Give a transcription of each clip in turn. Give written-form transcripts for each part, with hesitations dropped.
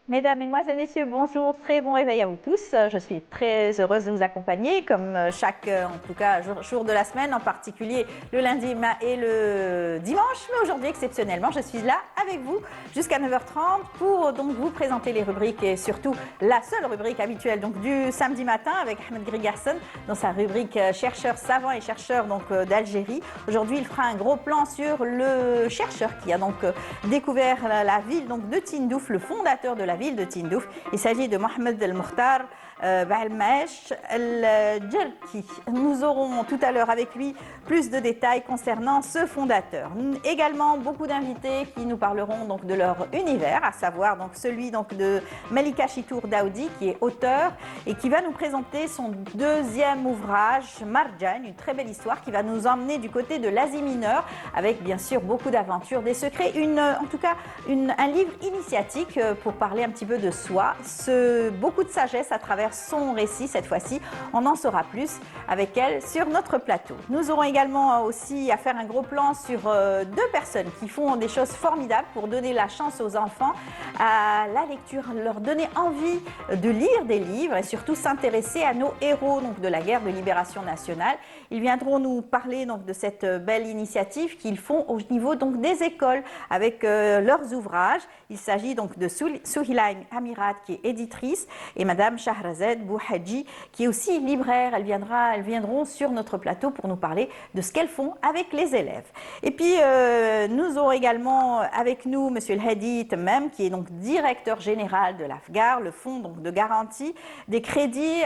Mesdames, Mesdemoiselles, Messieurs, bonjour, très bon réveil à vous tous. Je suis très heureuse de vous accompagner, comme chaque, en tout cas, jour de la semaine, en particulier le lundi et le dimanche. Mais aujourd'hui, exceptionnellement, je suis là avec vous jusqu'à 9h30 pour donc vous présenter les rubriques et surtout la seule rubrique habituelle donc, du samedi matin avec Ahmed Grigarson dans sa rubrique chercheurs savants et chercheurs d'Algérie. Aujourd'hui, il fera un gros plan sur le chercheur qui a donc découvert la ville donc, de Tindouf, le fondateur de la ville de Tindouf. Il s'agit de Mohamed El Mokhtar Belmech El Djerki. Nous aurons tout à l'heure avec lui plus de détails concernant ce fondateur. Également beaucoup d'invités qui nous parleront donc de leur univers, à savoir donc celui donc de Malika Chitour Daoudi qui est auteur et qui va nous présenter son deuxième ouvrage Marjan, une très belle histoire qui va nous emmener du côté de l'Asie mineure avec bien sûr beaucoup d'aventures, des secrets, en tout cas un livre initiatique pour parler un petit peu de soi, beaucoup de sagesse à travers son récit cette fois-ci. On en saura plus avec elle sur notre plateau. Nous aurons également aussi à faire un gros plan sur deux personnes qui font des choses formidables pour donner la chance aux enfants à la lecture, leur donner envie de lire des livres et surtout s'intéresser à nos héros donc, de la guerre de libération nationale. Ils viendront nous parler donc, de cette belle initiative qu'ils font au niveau donc, des écoles avec leurs ouvrages. Il s'agit donc de Souhilaïm Amirat qui est éditrice et Madame Shahrazad Bouhadji qui est aussi libraire. Elles viendront sur notre plateau pour nous parler de ce qu'elles font avec les élèves. Et puis nous aurons également avec nous Monsieur El Hadi Temmem qui est donc directeur général de l'AFGAR, le fonds donc, de garantie des crédits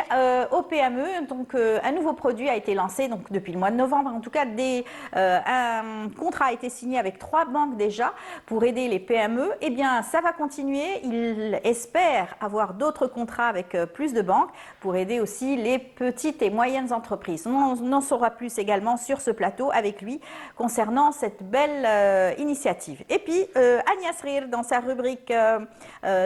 aux PME. Donc un nouveau produit a été lancé donc, depuis le mois de novembre. En tout cas, un contrat a été signé avec 3 banques déjà pour aider les PME. Eh bien, ça va continuer. Il espère avoir d'autres contrats avec plus de banques pour aider aussi les petites et moyennes entreprises. On en saura plus également sur ce plateau avec lui concernant cette belle initiative. Et puis, Agnès Rir, dans sa rubrique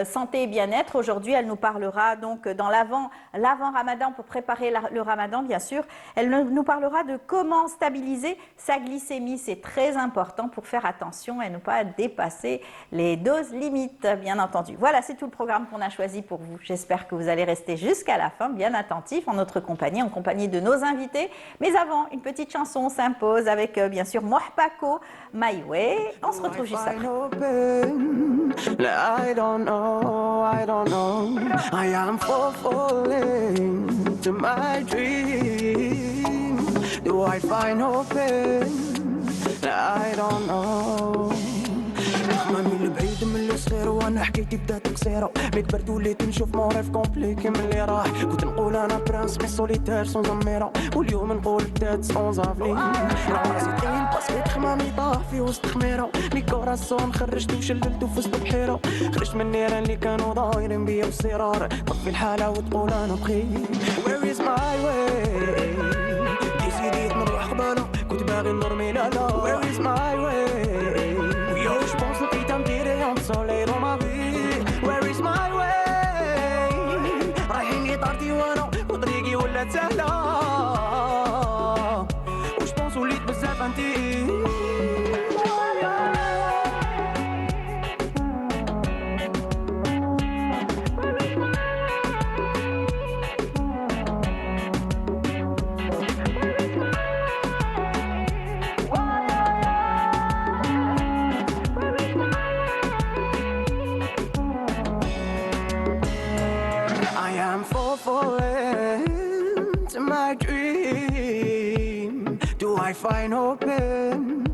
santé et bien-être, aujourd'hui, elle nous parlera donc dans l'avant-ramadan pour préparer le ramadan, bien sûr. Elle nous parlera de comment stabiliser sa glycémie. C'est très important pour faire attention et ne pas dépasser les doses limites, bien entendu. Voilà, c'est tout le programme qu'on a choisi pour vous. J'espère que vous allez rester jusqu'à la fin, bien attentifs, en notre compagnie, en compagnie de nos invités. Mais avant, une petite chanson s'impose avec, bien sûr, Mohpako, My Way. On se retrouve juste après. I don't know. I am falling to my dream. Do I find open? I don't know. رحماني البعيد من اللي صغير وانا حكيتي بدات قصيرة ملي كبرت وليت نشوف موريف كومبليكي من اللي راح كنت نقول انا برانس مي سوليتير سون زميرة واليوم نقول بدات سون زافلين راسي طين باسكيت خمامي طاح في وسط خميرة مي كوراسون خرجت وشللت في وسط بحيرة خرجت من النيران اللي كانوا ضايرين بيا وصرار طفي الحالة وتقول انا بخير Where is my way ديسيديت نروح قبالة كنت باغي نرمي لا Where is my way je pense que t'as tiré en soleil dans ma vie Where is my way رايحين طارتي وانا وطريقي ولات سهلة وش pense وليت بزاف انتي to my dream Do I find open?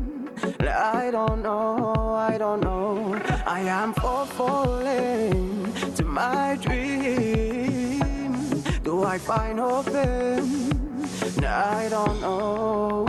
I don't know I am falling to my dream Do I find open? I don't know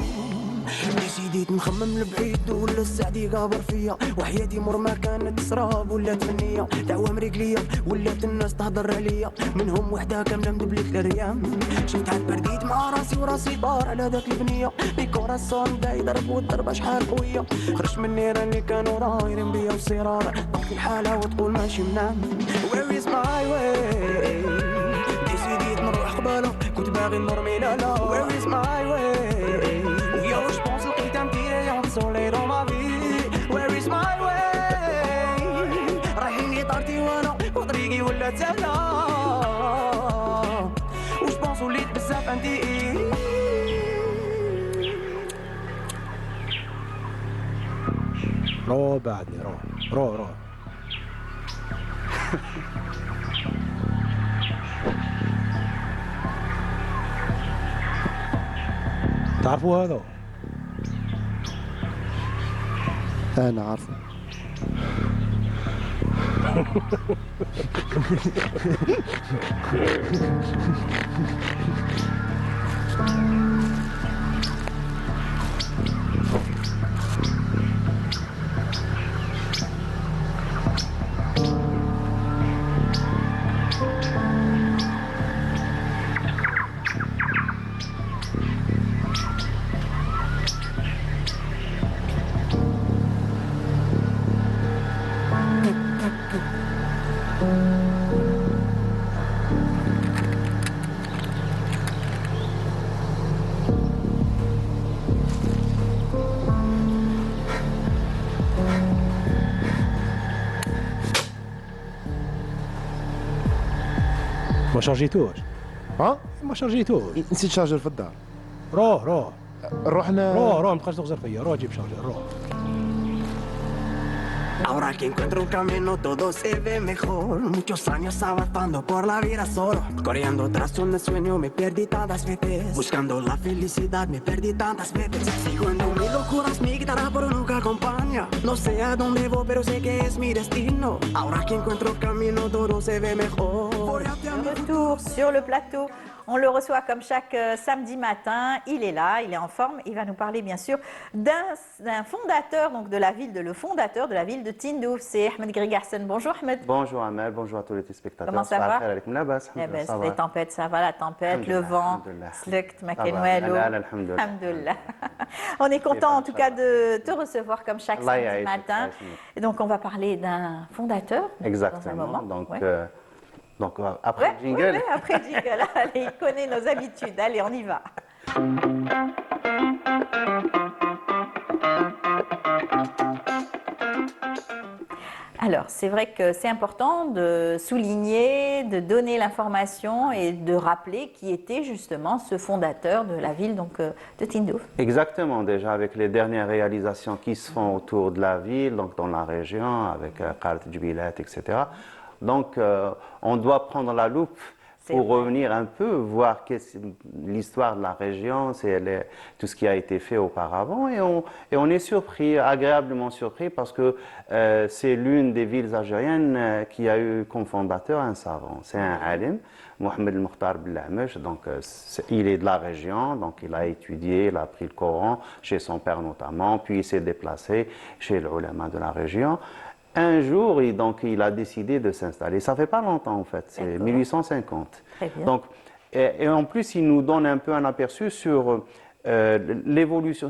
ديسيديت نخمم لبعيد ولا السعدي قابر فيا وحياتي مر ما كانت سراب ولات منية دعوة مريقلية ولات الناس تهضر عليا منهم وحدة كاملة مدبلت الريام شفت عاد برديت مع راسي وراسي طار على ذاك البنية بيكوراسون دا يضرب والضربة شحال قوية خرجت من النيران اللي كانوا رايرين بيا وصرار طفي الحالة وتقول ماشي منام Where is my way ديسيديت نروح قبالة كنت باغي نرمي لا Where is my way je pense que t'as tiré en soleil dans ma vie Where is my way رايحين طارتي وانا وطريقي رو بعدني رو تعرفوا هذا؟ أنا عارفه. ما شارجيتوش ها؟ ما شارجيتوش نسيت شارجر في الدار. روح رحنا روح ما تبقاش تغزر فيا، روح جيب شارجر روح. Ahora que encuentro un camino todo se ve mejor. Muchos años avanzando por la vida solo, corriendo tras un sueño me perdí tantas veces. Buscando la felicidad me perdí tantas veces. Sigo en mis locuras, mi guitarra pero nunca acompaña. No sé a dónde voy pero sé que es mi destino. Ahora que encuentro un camino todo se ve mejor. De retour sur le plateau. On le reçoit comme chaque samedi matin. Il est là, il est en forme. Il va nous parler bien sûr d'un fondateur, donc le fondateur de la ville de Tindouf. C'est Ahmed Grigarsen. Bonjour Ahmed. Bonjour Amel, bonjour à tous les téléspectateurs. Comment ça va? Eh ben, les tempêtes, ça va, la tempête, le vent, Slukt, Makenwelo. Alhamdulillah. On est content en tout cas de te recevoir comme chaque samedi matin. Et donc on va parler d'un fondateur. Exactement. Dans un moment. Donc après le jingle. Oui, après le jingle. Allez, il connaît nos habitudes. Allez, on y va. Alors, c'est vrai que c'est important de souligner, de donner l'information et de rappeler qui était justement ce fondateur de la ville donc, de Tindouf. Exactement, déjà avec les dernières réalisations qui se font autour de la ville, donc dans la région, avec Khaled Djibilat, etc. Donc, on doit prendre la loupe pour revenir un peu, voir l'histoire de la région, tout ce qui a été fait auparavant. Et on est surpris, agréablement surpris, parce que c'est l'une des villes algériennes qui a eu comme fondateur un savant. C'est un alim, Mohamed El-Mokhtar Bellamech. Donc, il est de la région, donc il a étudié, il a appris le Coran, chez son père notamment, puis il s'est déplacé chez les ulama de la région. Un jour, il a décidé de s'installer. Ça fait pas longtemps en fait, c'est 1850. Très bien. Donc, et en plus, il nous donne un peu un aperçu sur l'évolution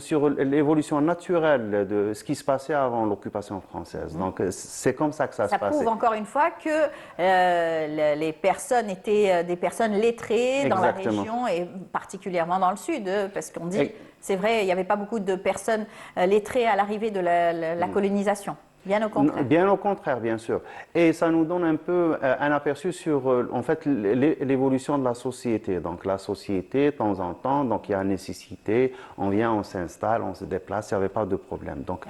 naturelle de ce qui se passait avant l'occupation française. Donc, c'est comme ça que ça se passait. Ça prouve encore une fois que les personnes étaient des personnes lettrées dans la région et particulièrement dans le sud, parce qu'on dit, c'est vrai, il n'y avait pas beaucoup de personnes lettrées à l'arrivée de la colonisation. Bien au contraire. Bien au contraire, bien sûr. Et ça nous donne un peu un aperçu sur, en fait, l'évolution de la société. Donc, la société, de temps en temps, donc il y a nécessité, on vient, on s'installe, on se déplace, il n'y avait pas de problème. Donc,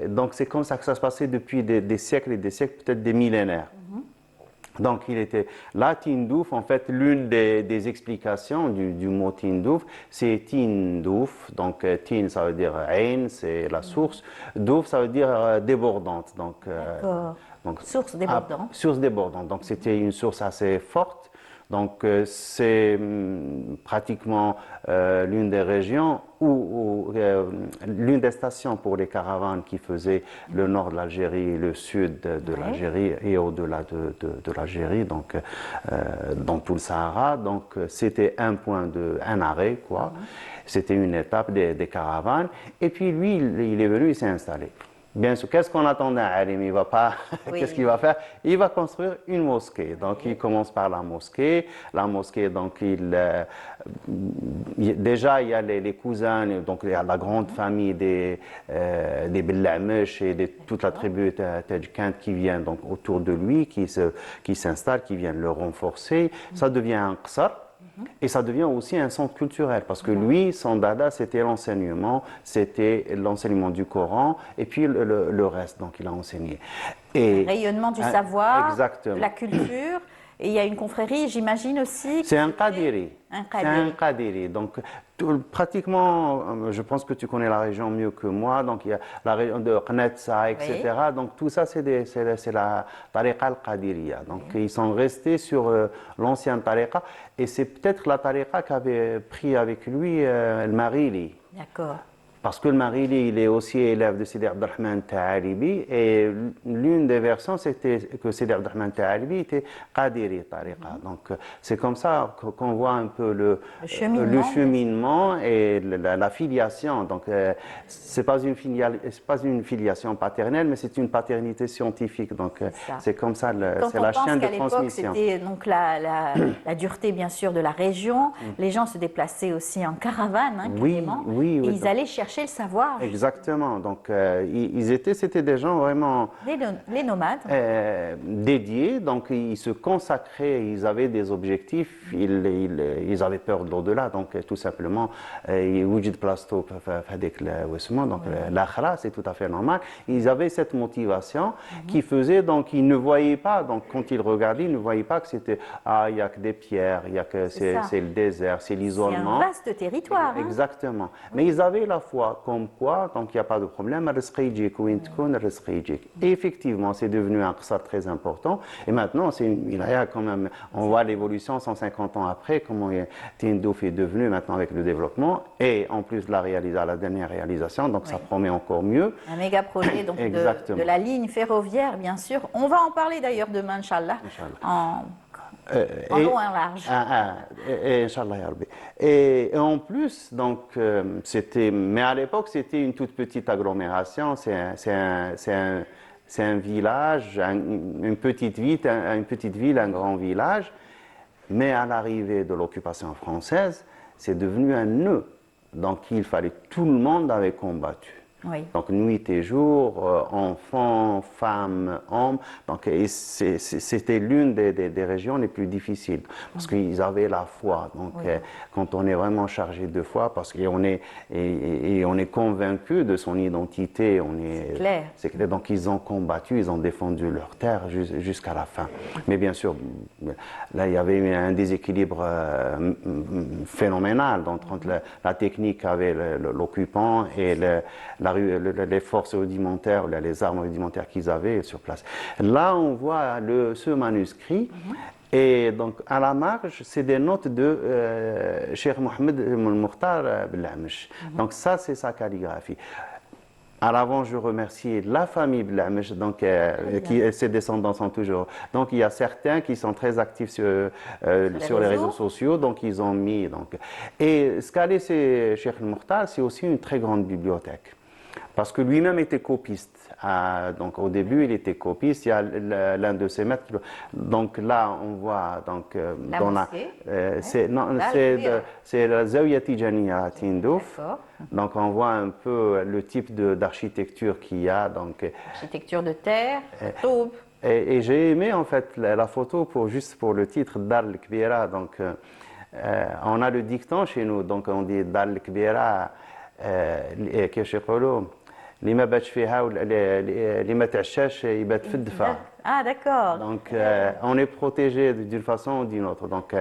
donc c'est comme ça que ça se passait depuis des siècles et des siècles, peut-être des millénaires. Donc, il était là, Tindouf, en fait, l'une des explications du mot Tindouf, c'est Tindouf. Donc, Tin, ça veut dire Ain, c'est la source. Douf, ça veut dire débordante. Donc, source débordante. Source débordante. Donc, c'était une source assez forte. Donc, c'est pratiquement l'une des régions l'une des stations pour les caravanes qui faisaient le nord de l'Algérie, le sud de l'Algérie et au-delà de l'Algérie, donc dans tout le Sahara. Donc, c'était un arrêt, quoi. C'était une étape des caravanes. Et puis, lui, il est venu, il s'est installé. Bien sûr, qu'est-ce qu'on attendait à Alim? Il va pas. Qu'est-ce qu'il va faire? Il va construire une mosquée. Donc, il commence par la mosquée. La mosquée, donc, déjà, il y a les cousins, donc il y a la grande famille des Bellamech et de toute la tribu Tadjikant qui vient donc autour de lui, qui s'installe, qui viennent le renforcer. Ça devient un qasr. Et ça devient aussi un centre culturel, parce que lui, son dada, c'était l'enseignement du Coran, et puis le reste, donc il a enseigné. Et, Rayonnement du savoir, exactement. de la culture. Et il y a une confrérie, j'imagine aussi. C'est un Qadiri. Un C'est Qadiri. un Qadiri. Donc, pratiquement, je pense que tu connais la région mieux que moi. Donc, il y a la région de Qnetsa, etc. Donc, tout ça, c'est la tariqa al-Qadiriya. Donc, ils sont restés sur l'ancienne tariqa. Et c'est peut-être la tariqa qu'avait pris avec lui le Marili. D'accord. Parce que le Marili, il est aussi élève de Sidi Abdelrahman Ta'alibi, et l'une des versions, c'était que Sidi Abdelrahman Ta'alibi était Qadiri Tariqa. Donc, c'est comme ça qu'on voit un peu le cheminement et la filiation. Donc, c'est pas une filiation paternelle, mais c'est une paternité scientifique. Donc, c'est comme ça, c'est la chaîne de transmission. C'était donc la dureté, bien sûr, de la région. Les gens se déplaçaient aussi en caravane, hein, carrément. Oui, et ils allaient chercher le savoir. Exactement. Donc, c'était des gens vraiment Les nomades. dédiés. Donc, ils se consacraient, ils avaient des objectifs, ils avaient peur de l'au-delà. Donc, tout simplement, وجد بلاصتو في هذيك donc l'akhra, c'est tout à fait normal. Ils avaient cette motivation qui faisait, donc, ils ne voyaient pas, donc, quand ils regardaient, ils ne voyaient pas que c'était, il y a que des pierres, c'est le désert, c'est l'isolement. C'est un vaste territoire. Hein. Exactement. Mais ils avaient la foi, comme quoi, donc il n'y a pas de problème. Et effectivement, c'est devenu un qasr très important. Et maintenant, il y a quand même, on voit l'évolution 150 ans après, comment Tindouf est devenu maintenant avec le développement. Et en plus de la dernière réalisation, donc ça promet encore mieux. Un méga projet donc de la ligne ferroviaire, bien sûr. On va en parler d'ailleurs demain, Inch'Allah. En long et en large. Inch'Allah, ya Rabbi. Et en plus, donc, mais à l'époque, c'était une toute petite agglomération, c'est un village, une petite ville, un grand village, mais à l'arrivée de l'occupation française, c'est devenu un nœud. Donc, tout le monde avait combattu. Oui. Donc, nuit et jour, enfants, femmes, hommes. Donc, c'était l'une des régions les plus difficiles parce qu'ils avaient la foi. Donc, quand on est vraiment chargé de foi, parce qu'on est convaincu de son identité, c'est clair. Donc, ils ont combattu, ils ont défendu leur terre jusqu'à la fin. Mais bien sûr, là, il y avait un déséquilibre phénoménal entre la technique qu'avait l'occupant et les forces rudimentaires, les armes rudimentaires qu'ils avaient sur place. Là, on voit ce manuscrit, et donc à la marge, c'est des notes de Cheikh Mohamed Mokhtar Belhamch. Donc ça, c'est sa calligraphie. À l'avant, je remercie la famille Belhamch, donc ses descendants sont toujours. Donc il y a certains qui sont très actifs sur les réseaux sociaux, donc ils ont mis. Et ce qu'a laissé Cheikh Mokhtar, c'est aussi une très grande bibliothèque. Parce que lui-même était copiste. Donc au début, il était copiste. Il y a l'un de ses maîtres. Donc là, on voit c'est la Zawiya Tijaniya à Tindouf. Donc on voit un peu le type d'architecture qu'il y a. Architecture de terre, taube. Et j'ai aimé en fait la photo juste pour le titre Dar al-Kbira. Donc on a le dicton chez nous. Donc on dit Dar al-Kbira. كيفاش يقولوا اللي ما باتش فيها اللي ما تعشاش يبات في الدفا. Ah, d'accord. Donc, on est protégé d'une façon ou d'une autre. Donc,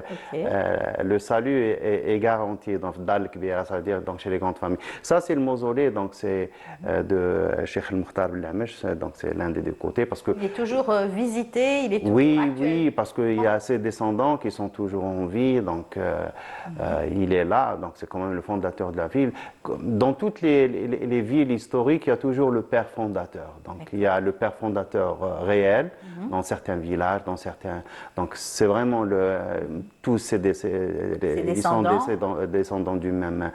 le salut est garanti dans Dal Kbira, c'est-à-dire chez les grandes familles. Ça, c'est le mausolée, donc c'est de Cheikh Mokhtar Belhamch, donc c'est l'un des deux côtés. Parce que, il est toujours visité, il est toujours actuel. Oui, parce qu'il y a ses descendants qui sont toujours en vie, donc il est là, donc c'est quand même le fondateur de la ville. Dans toutes les villes historiques, il y a toujours le père fondateur. Donc, il y a le père fondateur réel, dans certains villages, donc c'est vraiment tous ils sont descendants du même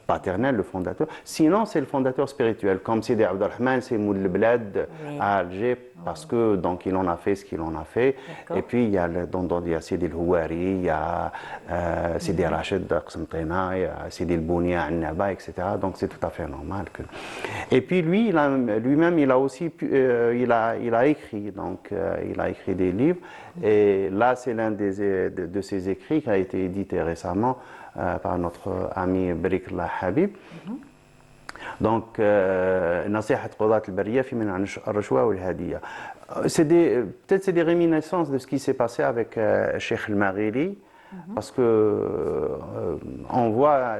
paternel, le fondateur. Sinon, c'est le fondateur spirituel, comme Sidi Abdelrahman, c'est Moul Bled à Alger, parce que donc il en a fait ce qu'il en a fait. D'accord. Et puis il y a il y a Sidi El Houari, il y a Sidi Rachid Qsemtina, il y a Sidi El Bounia Annaba, etc. Donc c'est tout à fait normal que. Et puis lui-même il a aussi il a écrit, donc il a écrit des livres. Et là c'est l'un de ses écrits qui a été édité récemment par notre ami Barikallah Habib. Donc, نصيحة قضاة البرية في منع الرشوة والهدية. Peut-être c'est des réminiscences de ce qui s'est passé avec Cheikh El-Maghili, parce que on voit,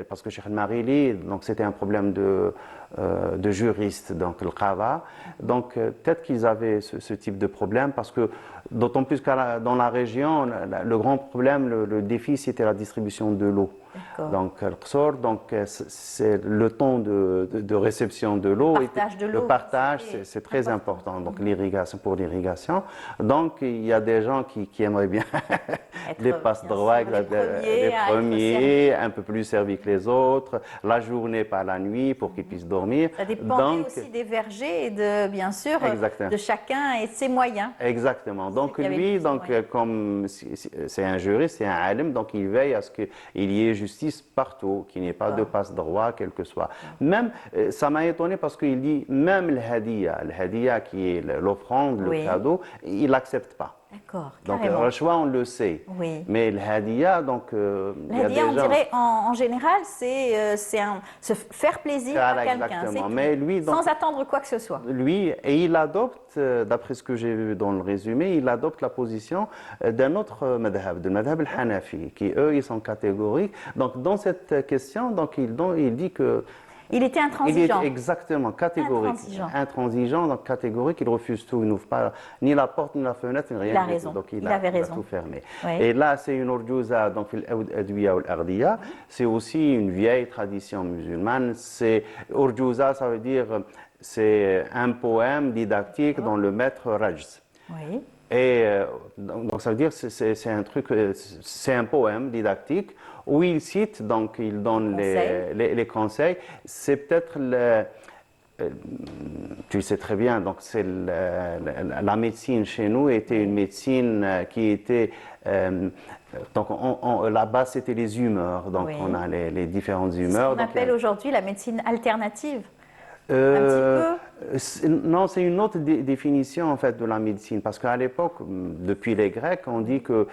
parce que Cheikh El-Maghili, donc c'était un problème de juriste, donc le qada. Donc peut-être qu'ils avaient ce type de problème, parce que d'autant plus que dans la région, le grand problème, le défi, c'était la distribution de l'eau. Donc le qsor, donc c'est le temps de réception de l'eau. Le partage, c'est très important. Donc l'irrigation, pour l'irrigation. Donc il y a des gens qui aimeraient bien les passe-droits, les premiers, un peu plus servis que les autres, la journée pas la nuit, pour qu'ils puissent dormir. Ça dépend aussi des vergers et de, bien sûr, de chacun et de ses moyens. Exactement. Donc lui, donc, comme c'est un juriste, c'est un alim, donc il veille à ce qu'il y ait justice partout, qu'il n'y ait pas de passe-droit, quel que soit. Même, ça m'a étonné parce qu'il dit, même le hadiya qui est l'offrande, le cadeau, il n'accepte pas. D'accord. Donc le choix, on le sait. Oui. Mais le hadiya, donc. Le hadiya, on dirait en général, c'est se faire plaisir à quelqu'un. Mais lui, donc, sans attendre quoi que ce soit. Lui, et il adopte, d'après ce que j'ai vu dans le résumé, il adopte la position d'un autre madhab, de madhab al-Hanafi, qui eux, ils sont catégoriques. Donc dans cette question, donc, il dit que. Il était intransigeant. Il est exactement catégorique. Intransigeant, donc catégorique, il refuse tout, il n'ouvre pas ni la porte, ni la fenêtre, ni rien. Il a raison. Donc il avait raison. Il a tout fermé. Oui. Et là, c'est une urjouza, donc l'adwiya ou l'ardiya. C'est aussi une vieille tradition musulmane. C'est urjouza, ça veut dire, c'est un poème didactique dont le maître rajz. Oui. Et donc ça veut dire c'est un truc, c'est un poème didactique où il cite, donc il donne les conseils. C'est peut-être tu le sais très bien, donc c'est la médecine chez nous était une médecine qui était donc la base c'était les humeurs, donc on a les différentes humeurs. C'est ce qu'on appelle aujourd'hui la médecine alternative. Non, c'est une autre définition en fait de la médecine, parce qu'à l'époque, depuis les Grecs, on dit que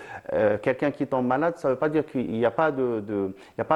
quelqu'un qui tombe malade, ça ne veut pas dire qu'il n'y a pas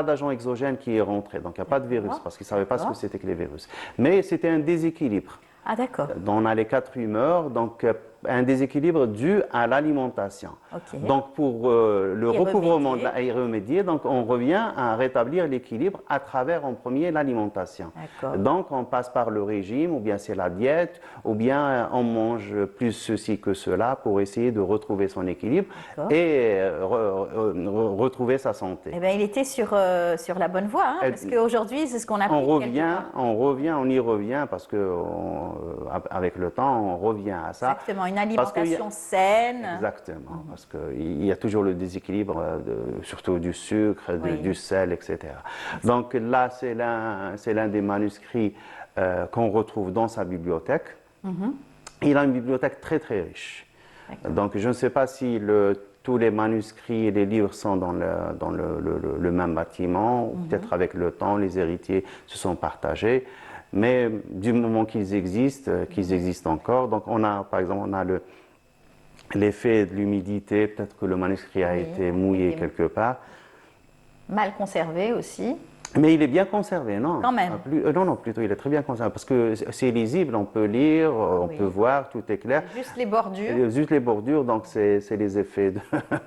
d'agent exogène qui est rentré, donc il n'y a pas de virus, parce qu'ils ne savaient pas ce que c'était que les virus. Mais c'était un déséquilibre. Ah d'accord. On a les 4 humeurs, donc un déséquilibre dû à l'alimentation. Okay. Donc pour le recouvrement, y remédier, donc on revient à rétablir l'équilibre à travers en premier l'alimentation. Donc on passe par le régime, ou bien c'est la diète, ou bien on mange plus ceci que cela pour essayer de retrouver son équilibre et retrouver sa santé. Eh bien, il était sur la bonne voie, hein, parce qu'aujourd'hui c'est ce qu'on appelle. On y revient parce que avec le temps on revient à ça. Exactement. Une alimentation saine. Exactement, parce qu'il y a toujours le déséquilibre, surtout du sucre, du sel, etc. Donc là, c'est l'un des manuscrits qu'on retrouve dans sa bibliothèque. Il a une bibliothèque très très riche. Donc je ne sais pas si tous les manuscrits et les livres sont dans le même bâtiment, ou peut-être avec le temps, les héritiers se sont partagés. Mais du moment qu'ils existent encore, donc on a, par exemple, on a l'effet de l'humidité, peut-être que le manuscrit a été mouillé quelque part. Mal conservé aussi. Mais il est bien conservé, non? Quand même. Non, plutôt, il est très bien conservé, parce que c'est lisible, on peut lire, on peut voir, tout est clair. Juste les bordures. Juste les bordures, donc c'est les effets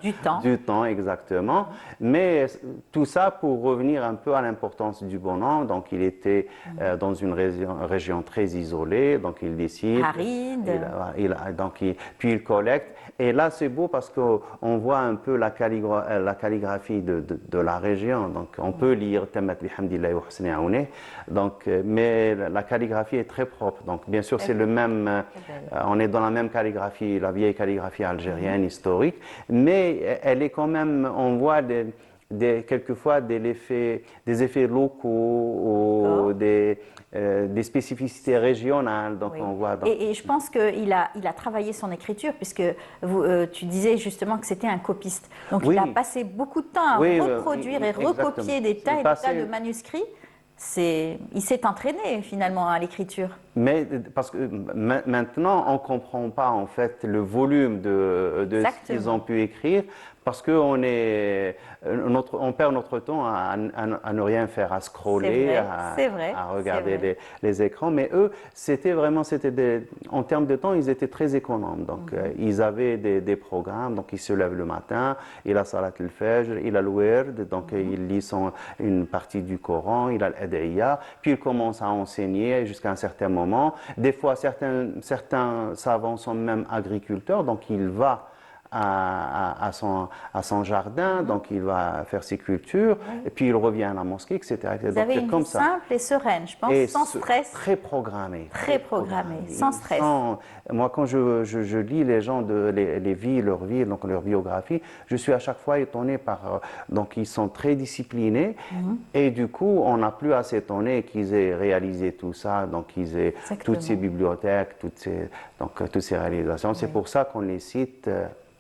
du temps. Du temps, exactement. Mais tout ça pour revenir un peu à l'importance du bonheur. Donc il était dans une région très isolée, donc il décide. Aride. Puis il collecte. Et là, c'est beau parce qu'on voit un peu la calligraphie de la région. Donc on peut lire donc, mais la calligraphie est très propre. Donc, bien sûr, c'est le même. On est dans la même calligraphie, la vieille calligraphie algérienne historique, mais elle est quand même. On voit quelquefois des effets locaux ou des spécificités régionales. Donc Oui. on voit Et je pense qu'il a travaillé son écriture, puisque tu disais justement que c'était un copiste. Donc Oui. il a passé beaucoup de temps à Oui, reproduire et exactement. recopier des tas Il et des tas passait- de manuscrits. Il s'est entraîné finalement à l'écriture. Mais parce que maintenant, on ne comprend pas en fait le volume de ce qu'ils Exactement. ont pu écrire parce qu'on on perd notre temps à ne rien faire, à scroller, C'est vrai, à c'est regarder vrai. les écrans. Mais eux, en termes de temps, ils étaient très économes. Donc, ils avaient des programmes. Donc, ils se lèvent le matin, il a Salat al-Fajr, il a le Wird, donc il lit une partie du Coran, il a l'Ad'iya, puis il commence à enseigner jusqu'à un certain moment. Des fois, certains savants sont même agriculteurs, donc il va à son jardin, donc il va faire ses cultures, et puis il revient à la mosquée, etc. Vous Donc, avez c'est une comme vie ça. simple et sereine, je pense, Et sans stress. Très programmé. Très programmé, sans stress. Moi, quand je lis les gens, les vies, leur vie, donc leur biographie, je suis à chaque fois étonné par... donc, ils sont très disciplinés. Et du coup, on n'a plus à s'étonner qu'ils aient réalisé tout ça, donc qu'ils aient toutes ces bibliothèques, toutes ces réalisations. C'est pour ça qu'on les cite...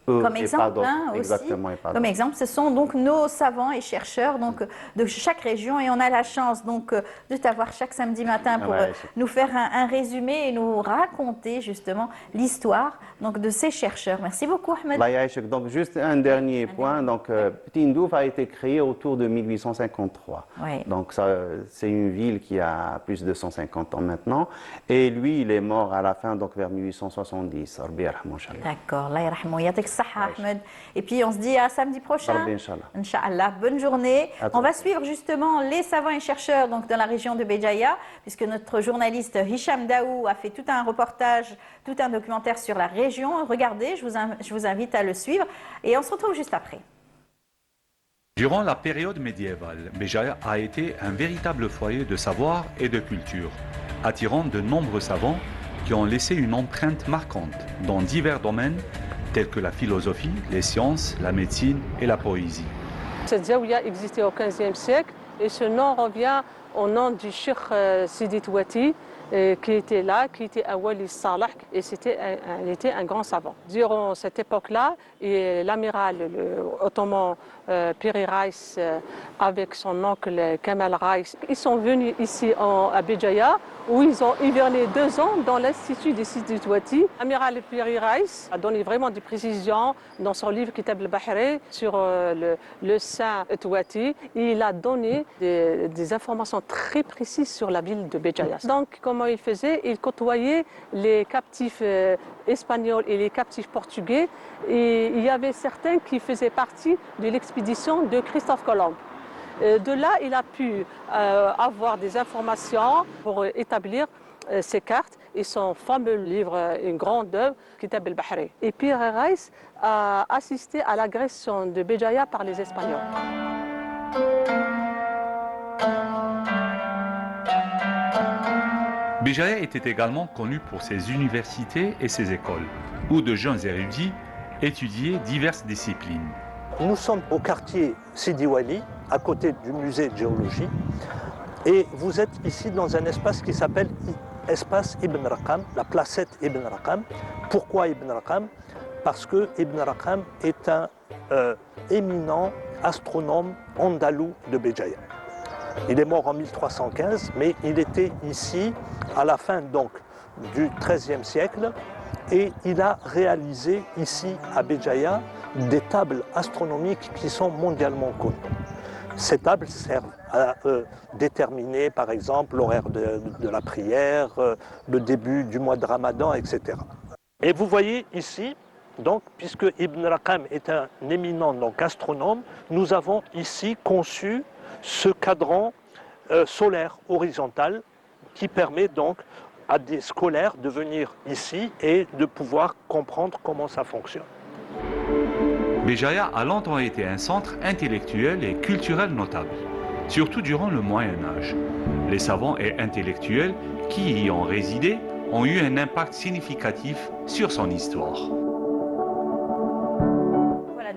eux Comme et pas exemple, d'autres. aussi, Exactement, et pas comme d'autres. exemple, ce sont donc nos savants et chercheurs donc, de chaque région et on a la chance donc de t'avoir chaque samedi matin pour Ouais, nous faire un résumé et nous raconter justement l'histoire donc, de ces chercheurs. Merci beaucoup Ahmed. Allah yaïchek. Donc, juste un dernier point. Donc, Petit Ndouf a été créé autour de 1853. Oui. Donc, c'est une ville qui a plus de 150 ans maintenant. Et lui, il est mort à la fin, donc vers 1870. Rabbi yarhamou, Inch'Allah. D'accord, Allah yarhamou, yatik saha Ahmed. Et puis on se dit à samedi prochain. Rabbi, Inch'Allah. Inch'Allah, bonne journée. À toi. On va suivre justement les savants et chercheurs donc, dans la région de Béjaïa, puisque notre journaliste Hicham Daou a fait tout un reportage, tout un documentaire sur la région. Regardez, je vous invite à le suivre et on se retrouve juste après. Durant la période médiévale, Béjaïa a été un véritable foyer de savoir et de culture, attirant de nombreux savants qui ont laissé une empreinte marquante dans divers domaines tels que la philosophie, les sciences, la médecine et la poésie. Cette zaouia existait au XVe siècle et ce nom revient au nom du Cheikh Sidi Touati qui était là, qui était un wali Salah et il était un grand savant. Durant cette époque-là, l'amiral ottoman Piri Reis avec son oncle Kamal Reis, ils sont venus ici à Béjaïa où ils ont hiverné 2 ans dans l'institut des Sidi Touati. L'amiral Piri Reis a donné vraiment des précisions dans son livre Kitab al-Bahri sur le saint Touati. Il a donné des informations très précises sur la ville de Béjaïa. Donc, comment il faisait? Il côtoyait les captifs espagnols et les captifs portugais. Et il y avait certains qui faisaient partie de l'expédition de Christophe Colomb. De là, il a pu avoir des informations pour établir ses cartes et son fameux livre, une grande œuvre, Kitab al-Bahri. Et Piri Reis a assisté à l'agression de Béjaïa par les Espagnols. Béjaïa était également connu pour ses universités et ses écoles, où de jeunes érudits étudiaient diverses disciplines. Nous sommes au quartier Sidi Wali, à côté du musée de géologie, et vous êtes ici dans un espace qui s'appelle Espace Ibn Raqam, la placette Ibn Raqam. Pourquoi Ibn Raqam? Parce que Ibn Raqam est un éminent astronome andalou de Béjaïa. Il est mort en 1315, mais il était ici à la fin donc du XIIIe siècle et il a réalisé ici à Béjaïa des tables astronomiques qui sont mondialement connues. Ces tables servent à déterminer par exemple l'horaire de la prière, le début du mois de Ramadan, etc. Et vous voyez ici, donc, puisque Ibn Raqam est un éminent donc, astronome, nous avons ici conçu ce cadran solaire horizontal qui permet donc à des scolaires de venir ici et de pouvoir comprendre comment ça fonctionne. Béjaïa a longtemps été un centre intellectuel et culturel notable, surtout durant le Moyen Âge. Les savants et intellectuels qui y ont résidé ont eu un impact significatif sur son histoire.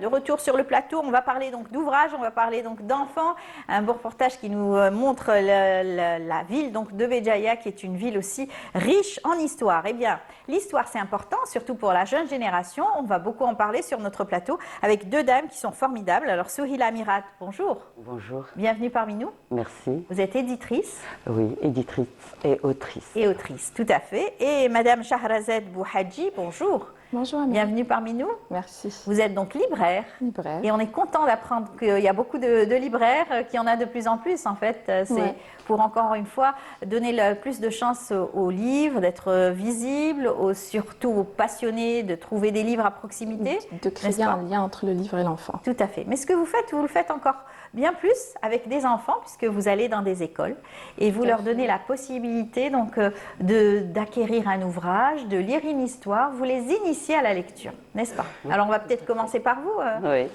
De retour sur le plateau, on va parler donc d'ouvrages, on va parler donc d'enfants. Un beau reportage qui nous montre la ville donc de Béjaïa, qui est une ville aussi riche en histoire. Eh bien, l'histoire c'est important, surtout pour la jeune génération. On va beaucoup en parler sur notre plateau avec deux dames qui sont formidables. Alors Souhila Mirat, bonjour. Bonjour. Bienvenue parmi nous. Merci. Vous êtes éditrice. Oui, éditrice et autrice. Et autrice, tout à fait. Et Madame Shahrazad Bouhadji, bonjour. Bonjour Amine. Bienvenue parmi nous. Merci. Vous êtes donc libraire. Libraire. Et on est content d'apprendre qu'il y a beaucoup de libraires, qu'il y en a de plus en plus en fait. C'est pour encore une fois donner plus de chance aux livres, d'être visibles, surtout aux passionnés, de trouver des livres à proximité. De créer un lien entre le livre et l'enfant. Tout à fait. Mais ce que vous le faites encore bien plus avec des enfants, puisque vous allez dans des écoles et vous leur donnez la possibilité donc d'acquérir un ouvrage, de lire une histoire, vous les initiez à la lecture, n'est-ce pas? Alors on va peut-être commencer par vous, Oui.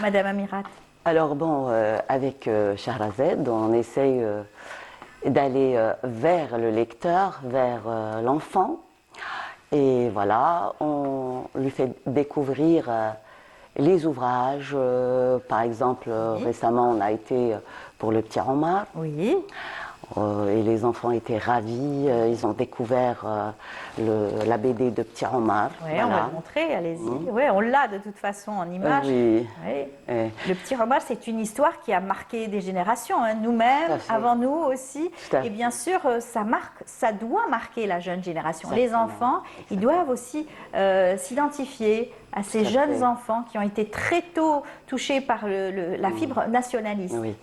Madame Amirat. Alors bon, avec Shahrazad, on essaye d'aller vers le lecteur, vers l'enfant. Et voilà, on lui fait découvrir les ouvrages. Par exemple, récemment, on a été pour le Petit Omar. Oui. Et les enfants étaient ravis. Ils ont découvert la BD de Petit Omar. Oui, on va le montrer, allez-y. Oui, on l'a de toute façon en image. Oui. Oui. Le Petit Omar, c'est une histoire qui a marqué des générations, hein, nous-mêmes, avant nous aussi. Et bien sûr, ça doit marquer la jeune génération. Les enfants, ils doivent aussi s'identifier à ces jeunes enfants qui ont été très tôt touchés par la fibre nationaliste. Oui.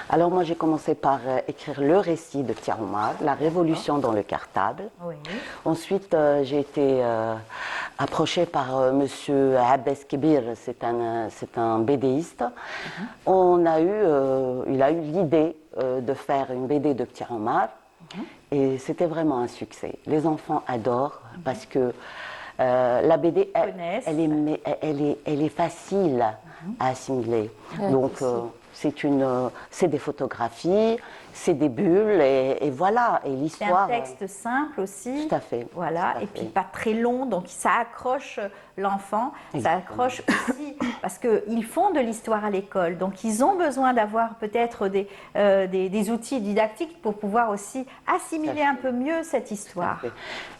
Alors moi, j'ai commencé par écrire le récit de Petit Omar, la révolution dans le cartable. Oui. Ensuite, j'ai été approchée par Monsieur Abbas Kibir, c'est un BDiste. Il a eu l'idée de faire une BD de Petit Omar et c'était vraiment un succès. Les enfants adorent parce que la BD, elle est facile à assimiler. Donc, c'est des photographies, c'est des bulles, et voilà. Et l'histoire. C'est un texte simple aussi. Tout à fait. Voilà, et puis pas très long, donc ça accroche l'enfant. Ça accroche aussi, parce qu'ils font de l'histoire à l'école, donc ils ont besoin d'avoir peut-être des outils didactiques pour pouvoir aussi assimiler un peu mieux cette histoire.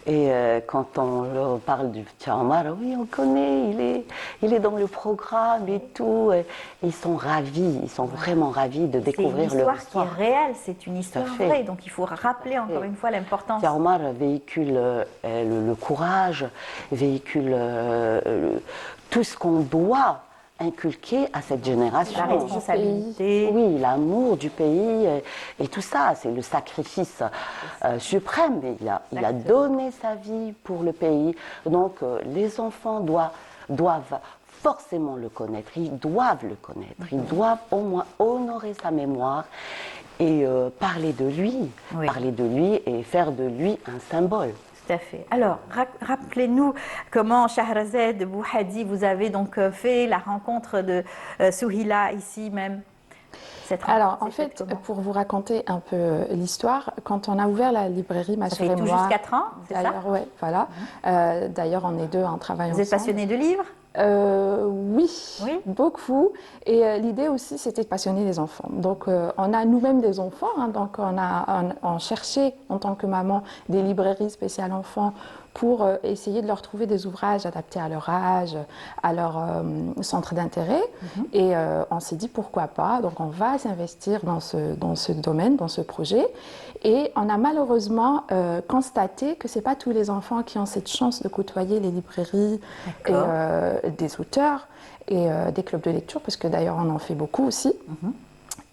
Et quand on leur parle du Petit Omar, oui, on connaît, il est dans le programme et tout. Et ils sont ravis, ils sont vraiment ravis de découvrir leur histoire. C'est une histoire qui est réelle, c'est une histoire vraie. Donc il faut rappeler encore une fois l'importance. Petit Omar véhicule le courage, véhicule tout ce qu'on doit inculquer à cette génération. La responsabilité. Oui, l'amour du pays et tout ça, c'est le sacrifice suprême. Il a donné sa vie pour le pays. Donc les enfants doivent forcément le connaître, ils doivent le connaître, ils doivent au moins honorer sa mémoire et parler de lui et faire de lui un symbole. Tout à fait. Alors, rappelez-nous comment Shahrazad Bouhadji, vous avez donc fait la rencontre de Souhila ici même. Alors, en fait, pour vous raconter un peu l'histoire, quand on a ouvert la librairie, ma sœur et moi... Ça fait tout juste 4 ans, c'est ça? Oui, voilà. D'ailleurs, on est deux en travaillant ensemble. Vous êtes passionnée de livres? Oui, beaucoup. Et l'idée aussi, c'était de passionner les enfants. Donc, on a nous-mêmes des enfants. Hein, donc, on cherchait, en tant que maman, des librairies spéciales enfants pour essayer de leur trouver des ouvrages adaptés à leur âge, à leur centre d'intérêt. Et on s'est dit, pourquoi pas? Donc, on va s'investir dans ce domaine, dans ce projet. Et on a malheureusement constaté que ce n'est pas tous les enfants qui ont cette chance de côtoyer les librairies et des auteurs et des clubs de lecture, parce que d'ailleurs on en fait beaucoup aussi.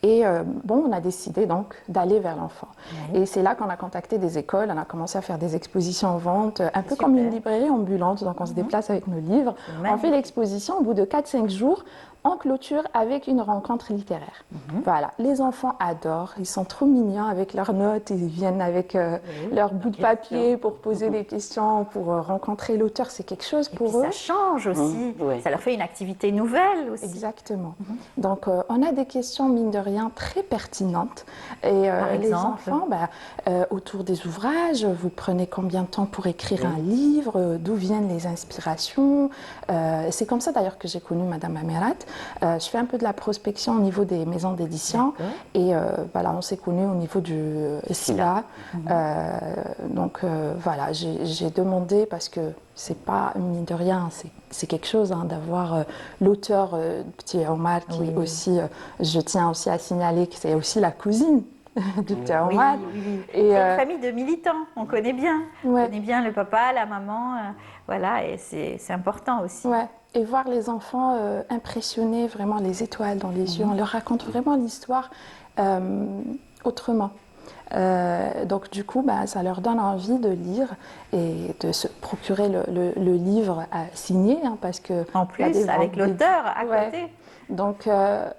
Et on a décidé donc d'aller vers l'enfant. Et c'est là qu'on a contacté des écoles, on a commencé à faire des expositions en vente, un peu comme une librairie ambulante. Donc on se déplace avec nos livres, on fait l'exposition, au bout de 4-5 jours, en clôture avec une rencontre littéraire. Voilà, les enfants adorent, ils sont trop mignons avec leurs notes, ils viennent avec leur bout de papier pour poser des questions, pour rencontrer l'auteur, c'est quelque chose pour eux. Ça change aussi, ça leur fait une activité nouvelle aussi. Exactement. Donc on a des questions, mine de rien, très pertinentes. Et les enfants, autour des ouvrages, vous prenez combien de temps pour écrire un livre, d'où viennent les inspirations. C'est comme ça d'ailleurs que j'ai connu Madame Amirat. Je fais un peu de la prospection au niveau des maisons d'édition et voilà, on s'est connus au niveau du SILA. Donc voilà, j'ai demandé parce que c'est pas, mine de rien, c'est quelque chose d'avoir l'auteur Petit Omar qui aussi, je tiens aussi à signaler que c'est aussi la cousine de Petit Omar. Et c'est une famille de militants, on connaît bien. On connaît bien le papa, la maman, voilà, et c'est important aussi. Ouais. Et voir les enfants impressionner vraiment les étoiles dans les yeux, on leur raconte vraiment l'histoire autrement. Donc du coup, ça leur donne envie de lire et de se procurer le livre à signer, parce que en plus, avec l'auteur à côté. Donc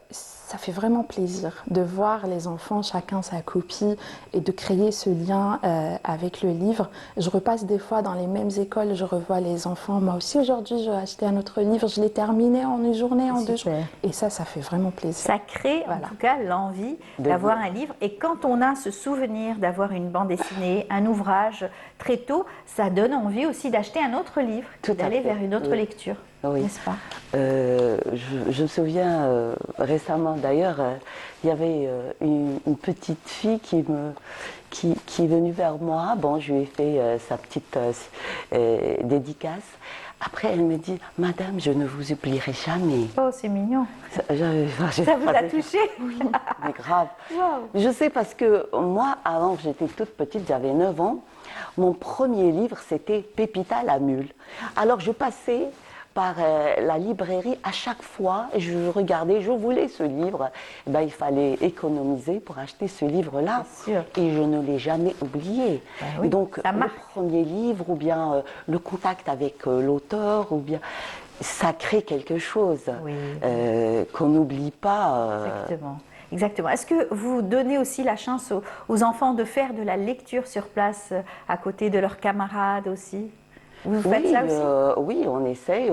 ça fait vraiment plaisir de voir les enfants, chacun sa copie, et de créer ce lien avec le livre. Je repasse des fois dans les mêmes écoles, je revois les enfants. Moi aussi aujourd'hui, j'ai acheté un autre livre, je l'ai terminé en une journée, en 2 jours. Et ça fait vraiment plaisir. Ça crée en tout cas l'envie d'avoir un livre. Et quand on a ce souvenir d'avoir une bande dessinée, un ouvrage très tôt, ça donne envie aussi d'acheter un autre livre, d'aller vers une autre lecture. Oui. N'est-ce pas? Je me souviens récemment d'ailleurs, il y avait une petite fille qui est venue vers moi. Bon, je lui ai fait sa petite dédicace. Après, elle me dit, Madame, je ne vous oublierai jamais. Oh, c'est mignon. Ça vous a touché? Oui, mais grave. Wow. Je sais parce que moi, avant que j'étais toute petite, j'avais 9 ans, mon premier livre, c'était Pépita la mule. Alors, je passais par la librairie à chaque fois, je regardais, je voulais ce livre. Il fallait économiser pour acheter ce livre-là. Et je ne l'ai jamais oublié. Oui, donc, le premier livre, ou bien le contact avec l'auteur, ou bien ça crée quelque chose qu'on n'oublie pas. Exactement. Est-ce que vous donnez aussi la chance aux enfants de faire de la lecture sur place à côté de leurs camarades aussi? Vous faites ça aussi? Oui, on essaye.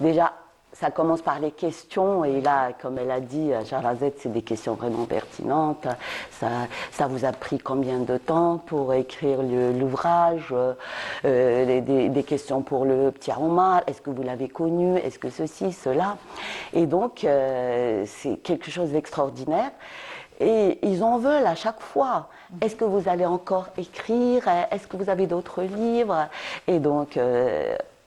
Déjà, ça commence par les questions. Et là, comme elle a dit, Jarazet, c'est des questions vraiment pertinentes. Ça vous a pris combien de temps pour écrire l'ouvrage? Des questions pour le petit Omar. Est-ce que vous l'avez connu? Est-ce que ceci, cela? Et donc, c'est quelque chose d'extraordinaire. Et ils en veulent à chaque fois. Est-ce que vous allez encore écrire? Est-ce que vous avez d'autres livres? Et donc...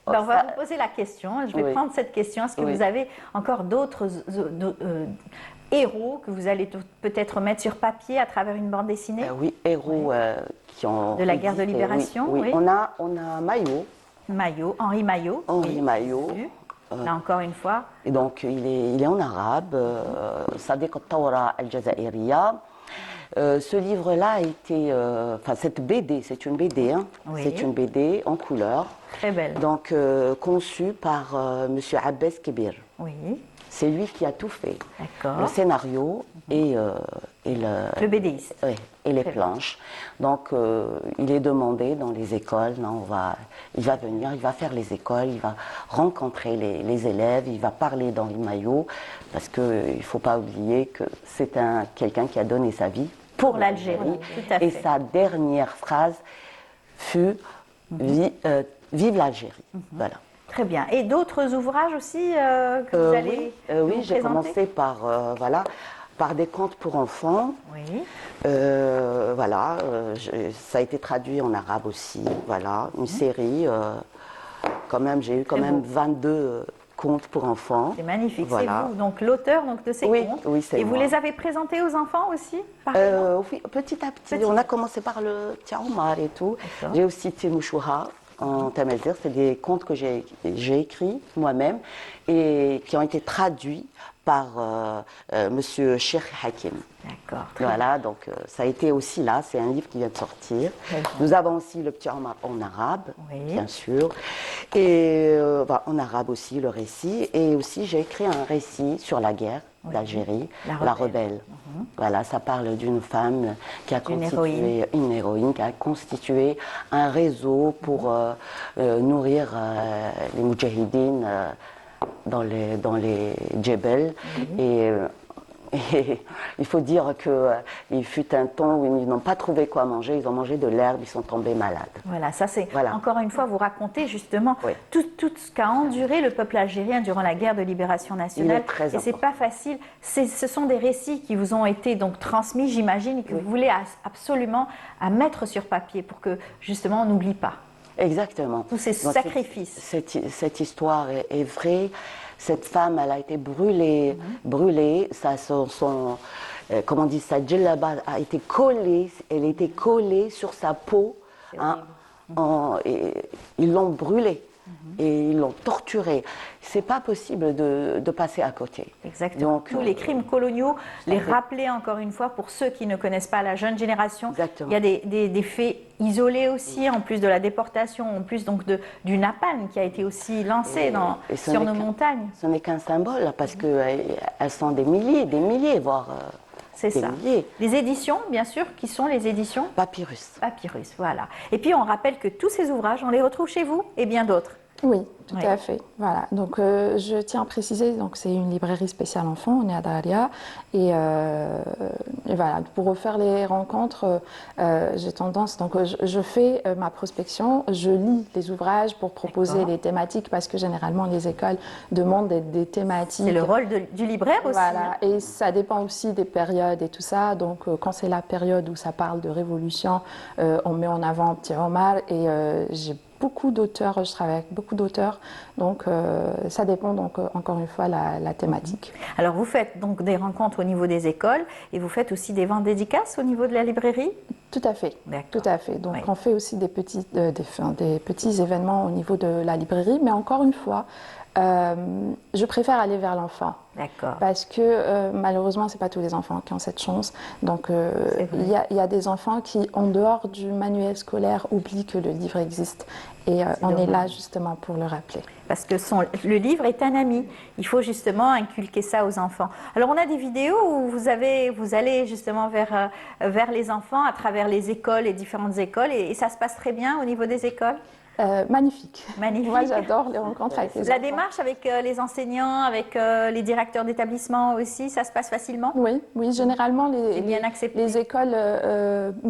on va vous poser la question. Je vais prendre cette question. Est-ce que vous avez encore d'autres héros que vous allez peut-être mettre sur papier à travers une bande dessinée? Oui, héros qui ont... De la guerre de libération? Oui. On a Maillot. Henri Maillot. Henri Maillot. Là encore une fois. Et donc il est en arabe, Sadiq al-Tawra al-Jazairiya. Ce livre-là a été, cette BD, c'est une BD, c'est une BD en couleur. Très belle. Donc conçue par Monsieur Abbas Kébir. Oui. C'est lui qui a tout fait. D'accord. Le scénario et le BDiste. Oui, et les planches. Donc, il est demandé dans les écoles. Il va venir, il va faire les écoles, il va rencontrer les élèves, il va parler dans les maillots, parce qu'il ne faut pas oublier que c'est quelqu'un qui a donné sa vie pour l'Algérie. Et sa dernière phrase fut Vive l'Algérie. Voilà. Très bien. Et d'autres ouvrages aussi que vous allez oui, j'ai commencé par des contes pour enfants. Oui. Ça a été traduit en arabe aussi. Voilà, une série. Quand même, j'ai eu 22 contes pour enfants. C'est magnifique. Voilà. C'est vous, donc l'auteur de ces contes. Oui, c'est moi. Et vous les avez présentés aux enfants aussi, oui, petit à petit. On a commencé par le Petit Omar et tout. J'ai aussi Timouchouha en Tamazir. C'est des contes que j'ai écrits moi-même et qui ont été traduits par Monsieur Cheikh Hakim. D'accord. Voilà, donc ça a été aussi là, c'est un livre qui vient de sortir. Nous avons aussi le Petit Omar en arabe, bien sûr, et en arabe aussi le récit, et aussi j'ai écrit un récit sur la guerre d'Algérie, la rebelle. Voilà, ça parle d'une femme qui a constitué, une héroïne, qui a constitué un réseau pour nourrir les moudjahidines dans les djebel. Et Et il faut dire qu'il fut un temps où ils n'ont pas trouvé quoi manger, ils ont mangé de l'herbe, ils sont tombés malades. Voilà, ça c'est Voilà. encore une fois, vous racontez justement Oui. tout ce qu'a enduré le peuple algérien durant la guerre de libération nationale. Il est très et c'est pas facile. Ce sont des récits qui vous ont été donc transmis, j'imagine, et que vous voulez absolument à mettre sur papier pour que justement on n'oublie pas Exactement. tous ces Donc, sacrifices. Cette histoire est vraie. Cette femme, elle a été brûlée, brûlée. Comment on dit, sa djellaba a été collée, elle était collée sur sa peau. Hein, et ils l'ont brûlée et ils l'ont torturée. C'est pas possible de passer à côté. Exactement. Donc, Tous les crimes coloniaux, les rappeler encore une fois pour ceux qui ne connaissent pas la jeune génération. Exactement. Il y a des faits isolés aussi, en plus de la déportation, en plus donc du napalm qui a été aussi lancé et ce sur n'est nos montagnes. Ce n'est qu'un symbole parce qu'elles sont des milliers, voire C'est des ça. milliers. Les éditions, bien sûr, qui sont les éditions Papyrus. Papyrus, voilà. Et puis on rappelle que tous ces ouvrages, on les retrouve chez vous et bien d'autres. Oui, tout Oui. à fait. Voilà. Donc, je tiens à préciser, donc c'est une librairie spéciale enfants, on est à Daria, et voilà. Pour refaire les rencontres, j'ai tendance, donc je fais ma prospection, je lis les ouvrages pour proposer D'accord. les thématiques, parce que généralement les écoles demandent des thématiques. C'est le rôle du libraire aussi. Voilà, hein. et ça dépend aussi des périodes et tout ça. Donc, quand c'est la période où ça parle de révolution, on met en avant Petit Omar, et j'ai beaucoup d'auteurs, je travaille avec beaucoup d'auteurs, donc ça dépend donc encore une fois la thématique. Alors vous faites donc des rencontres au niveau des écoles et vous faites aussi des ventes dédicaces au niveau de la librairie. Tout à fait, D'accord. tout à fait. Donc Oui. on fait aussi des petits événements au niveau de la librairie, mais encore une fois, je préfère aller vers l'enfant. D'accord. Parce que malheureusement, ce n'est pas tous les enfants qui ont cette chance. Donc, il y a des enfants qui, en dehors du manuel scolaire, oublient que le livre existe. Et on est là justement pour le rappeler. Parce que le livre est un ami. Il faut justement inculquer ça aux enfants. Alors, on a des vidéos où vous allez justement vers les enfants à travers les écoles, les différentes écoles, et ça se passe très bien au niveau des écoles. Magnifique. Magnifique. Moi, j'adore les rencontres avec les La enfants. démarche avec les enseignants, avec les directeurs d'établissement aussi, ça se passe facilement? Oui, oui, généralement, C'est bien accepté. les écoles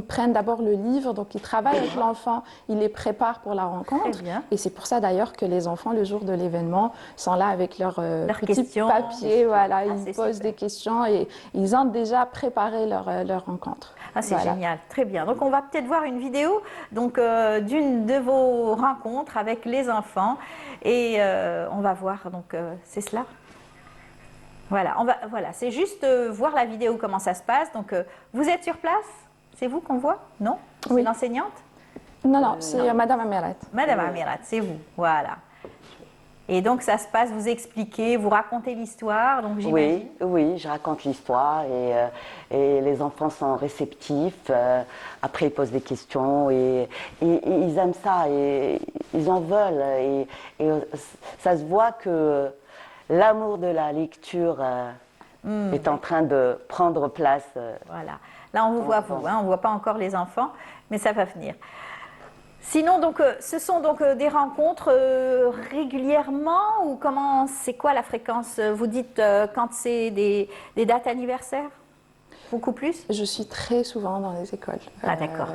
prennent d'abord le livre, donc ils travaillent avec l'enfant, ils les préparent pour la rencontre. Très bien. Et c'est pour ça d'ailleurs que les enfants, le jour de l'événement, sont là avec leurs petits questions. papiers, voilà, c'est ils posent super. des questions et ils ont déjà préparé leur rencontre. Ah, c'est Voilà. génial, très bien. Donc on va peut-être voir une vidéo donc, d'une de vos rencontres avec les enfants et on va voir, donc c'est cela. Voilà, voilà, c'est juste voir la vidéo, comment ça se passe. Donc vous êtes sur place? C'est vous qu'on voit? Non? C'est Oui. l'enseignante? Non, c'est Madame Amirat. Madame Amirat, c'est vous, voilà. Et donc ça se passe, vous expliquez, vous racontez l'histoire, donc j'imagine. Oui, je raconte l'histoire et les enfants sont réceptifs. Après, ils posent des questions et ils aiment ça et ils en veulent. Et ça se voit que l'amour de la lecture est en train de prendre place. Voilà. Là, on vous voit vous, hein, on ne voit pas encore les enfants, mais ça va venir. Sinon, donc, ce sont donc des rencontres régulièrement ou comment, c'est quoi la fréquence? Vous dites quand c'est des dates anniversaires? Beaucoup plus? Je suis très souvent dans les écoles. Ah, d'accord.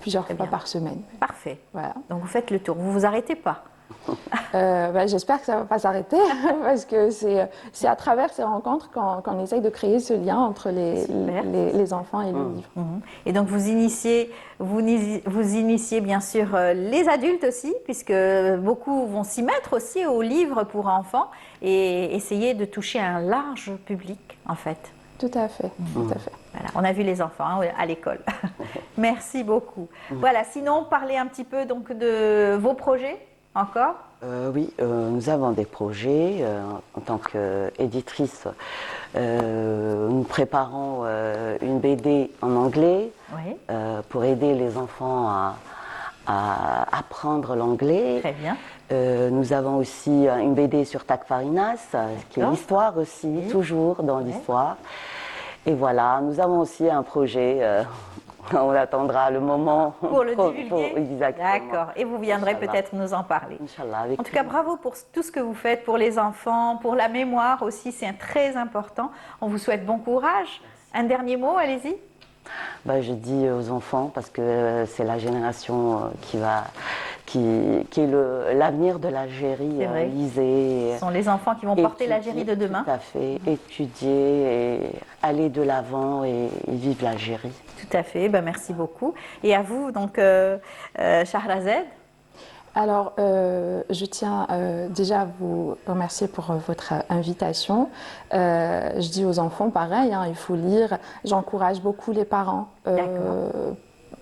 Plusieurs fois bien. par semaine. Parfait. Voilà. Donc, vous faites le tour, vous ne vous arrêtez pas? J'espère que ça ne va pas s'arrêter parce que c'est à travers ces rencontres qu'on essaye de créer ce lien entre les enfants et le livre. Et donc vous initiez bien sûr les adultes aussi, puisque beaucoup vont s'y mettre aussi aux livres pour enfants et essayer de toucher un large public en fait. Tout à fait, tout à fait. Voilà, on a vu les enfants hein, à l'école. Merci beaucoup. Voilà, sinon parlez un petit peu donc de vos projets encore. Oui, nous avons des projets. En tant qu'éditrice, nous préparons une BD en anglais Oui. pour aider les enfants à apprendre l'anglais. Très bien. Nous avons aussi une BD sur Takfarinas, qui est l'histoire aussi, toujours dans l'histoire. Et voilà, nous avons aussi un projet On attendra le moment Pour le divulguer. exactement. D'accord. Et vous viendrez Inch'Allah. peut-être nous en parler. Inch'Allah, avec En tout cas, plaisir. bravo pour tout ce que vous faites pour les enfants, pour la mémoire aussi, c'est très important. On vous souhaite bon courage. Un dernier mot, allez-y. Bah, je dis aux enfants, parce que c'est la génération qui est l'avenir de l'Algérie. C'est vrai. Lisez. Ce sont les enfants qui vont porter l'Algérie de demain. Tout à fait. Étudier, et aller de l'avant et vivre l'Algérie. Tout à fait, ben, merci beaucoup. Et à vous, donc, Shahrazad. Alors, je tiens déjà à vous remercier pour votre invitation. Je dis aux enfants, pareil, hein, il faut lire. J'encourage beaucoup les parents.